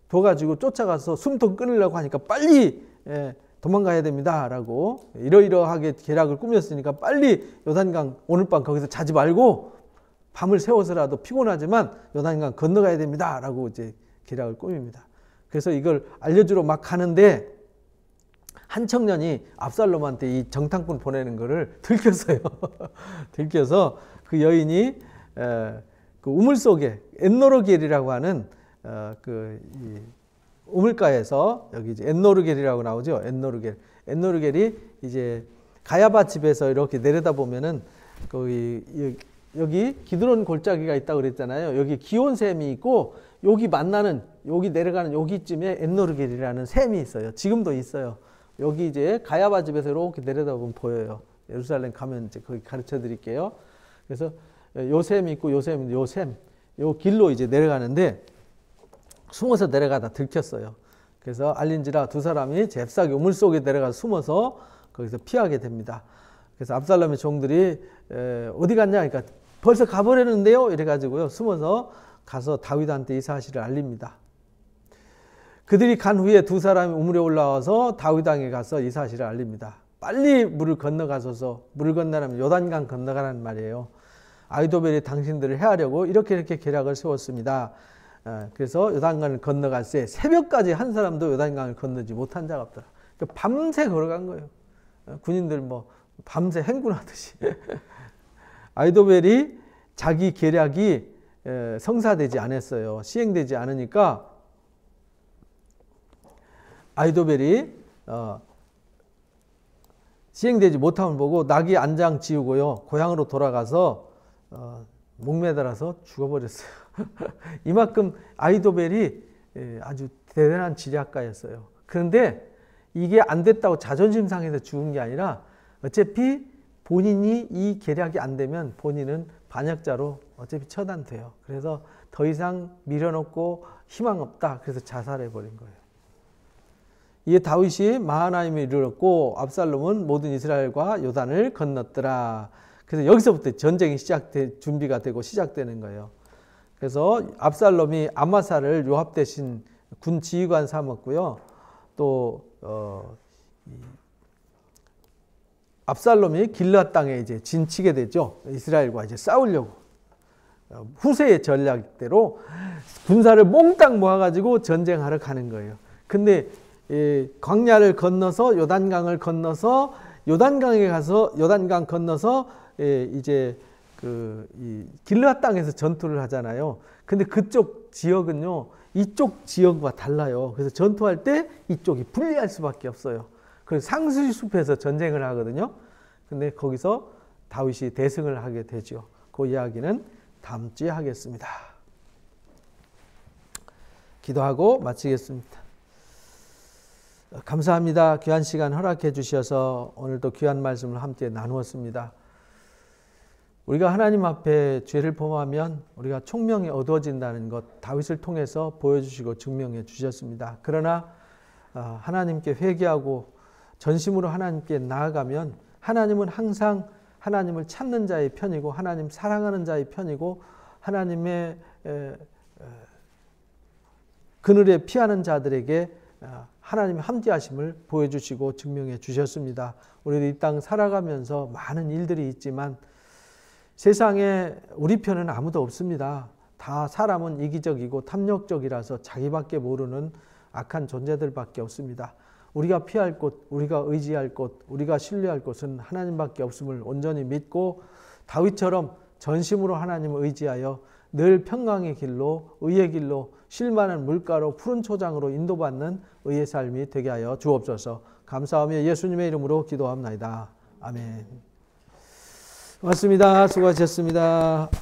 S1: 둬가지고 쫓아가서 숨통 끊으려고 하니까 빨리 도망가야 됩니다라고, 이러이러하게 계략을 꾸몄으니까 빨리 요단강 오늘 밤 거기서 자지 말고 밤을 새워서라도 피곤하지만 요단강 건너가야 됩니다라고 이제 계략을 꾸밉니다. 그래서 이걸 알려주러 막 가는데 한 청년이 압살롬한테 이 정탐꾼 보내는 거를 들켰어요. 들켜서 그 여인이 그 우물 속에 엔노르겔이라고 하는 이 우물가에서, 여기 이제 엔노르겔이라고 나오죠. 엔노르겔이 이제 가야바 집에서 이렇게 내려다 보면은 여기 기드론 골짜기가 있다고 그랬잖아요. 여기 기온샘이 있고 여기 만나는, 여기 내려가는 여기쯤에 엔노르겔이라는 샘이 있어요. 지금도 있어요. 여기 이제 가야바 집에서 이렇게 내려다 보면 보여요. 예루살렘 가면 이제 거기 가르쳐 드릴게요. 그래서 요 샘이 있고 요 길로 이제 내려가는데 숨어서 내려가다 들켰어요. 그래서 알린지라 두 사람이 잽싸게 우물 속에 내려가서 숨어서 거기서 피하게 됩니다. 그래서 압살롬의 종들이 어디 갔냐, 그러니까 벌써 가버렸는데요 이래가지고요, 숨어서 가서 다윗한테 이 사실을 알립니다. 그들이 간 후에 두 사람이 우물에 올라와서 다윗왕에 가서 이 사실을 알립니다. 빨리 물을 건너가소서. 물을 건너려면 요단강 건너가라는 말이에요. 아히도벨이 당신들을 해하려고 이렇게 계략을 세웠습니다. 그래서 요단강을 건너갈 때 새벽까지 한 사람도 요단강을 건너지 못한 자가 없더라. 밤새 걸어간 거예요. 군인들 뭐 밤새 행군하듯이. 아히도벨이 자기 계략이 성사되지 않았어요. 시행되지 않으니까 아히도벨이 시행되지 못함을 보고 낙이 안장 지우고요, 고향으로 돌아가서 목매달아서 죽어버렸어요. 이만큼 아히도벨이 아주 대단한 지략가였어요. 그런데 이게 안 됐다고 자존심 상해서 죽은 게 아니라 어차피 본인이 이 계략이 안 되면 본인은 반역자로 어차피 처단돼요. 그래서 더 이상 밀어놓고 희망 없다. 그래서 자살해버린 거예요. 이에 다윗이 마하나임에 이르렀고 압살롬은 모든 이스라엘과 요단을 건넜더라. 그래서 여기서부터 전쟁이 준비가 되고 시작되는 거예요. 그래서 압살롬이 아마사를 요압 대신 군 지휘관 삼았고요. 또 압살롬이 길앗 땅에 이제 진치게 되죠. 이스라엘과 이제 싸우려고. 후세의 전략대로 군사를 몽땅 모아가지고 전쟁하러 가는 거예요. 근데 광야를 건너서 요단강을 건너서 요단강에 가서 요단강 건너서 이제 이 길앗 땅에서 전투를 하잖아요. 근데 그쪽 지역은요, 이쪽 지역과 달라요. 그래서 전투할 때 이쪽이 불리할 수밖에 없어요. 그래서 상수숲에서 전쟁을 하거든요. 근데 거기서 다윗이 대승을 하게 되죠. 그 이야기는 다음 주에 하겠습니다. 기도하고 마치겠습니다. 감사합니다. 귀한 시간 허락해 주셔서 오늘도 귀한 말씀을 함께 나누었습니다. 우리가 하나님 앞에 죄를 범하면 우리가 총명이 어두워진다는 것 다윗을 통해서 보여주시고 증명해 주셨습니다. 그러나 하나님께 회개하고 전심으로 하나님께 나아가면 하나님은 항상 하나님을 찾는 자의 편이고 하나님 사랑하는 자의 편이고 하나님의 그늘에 피하는 자들에게 하나님의 함께하심을 보여주시고 증명해 주셨습니다. 우리도 이 땅 살아가면서 많은 일들이 있지만 세상에 우리 편은 아무도 없습니다. 다 사람은 이기적이고 탐욕적이라서 자기밖에 모르는 악한 존재들밖에 없습니다. 우리가 피할 곳, 우리가 의지할 곳, 우리가 신뢰할 곳은 하나님밖에 없음을 온전히 믿고 다윗처럼 전심으로 하나님을 의지하여 늘 평강의 길로, 의의 길로, 쉴만한 물가로, 푸른 초장으로 인도받는 의의 삶이 되게 하여 주옵소서. 감사하며 예수님의 이름으로 기도합나이다. 아멘. 고맙습니다. 수고하셨습니다.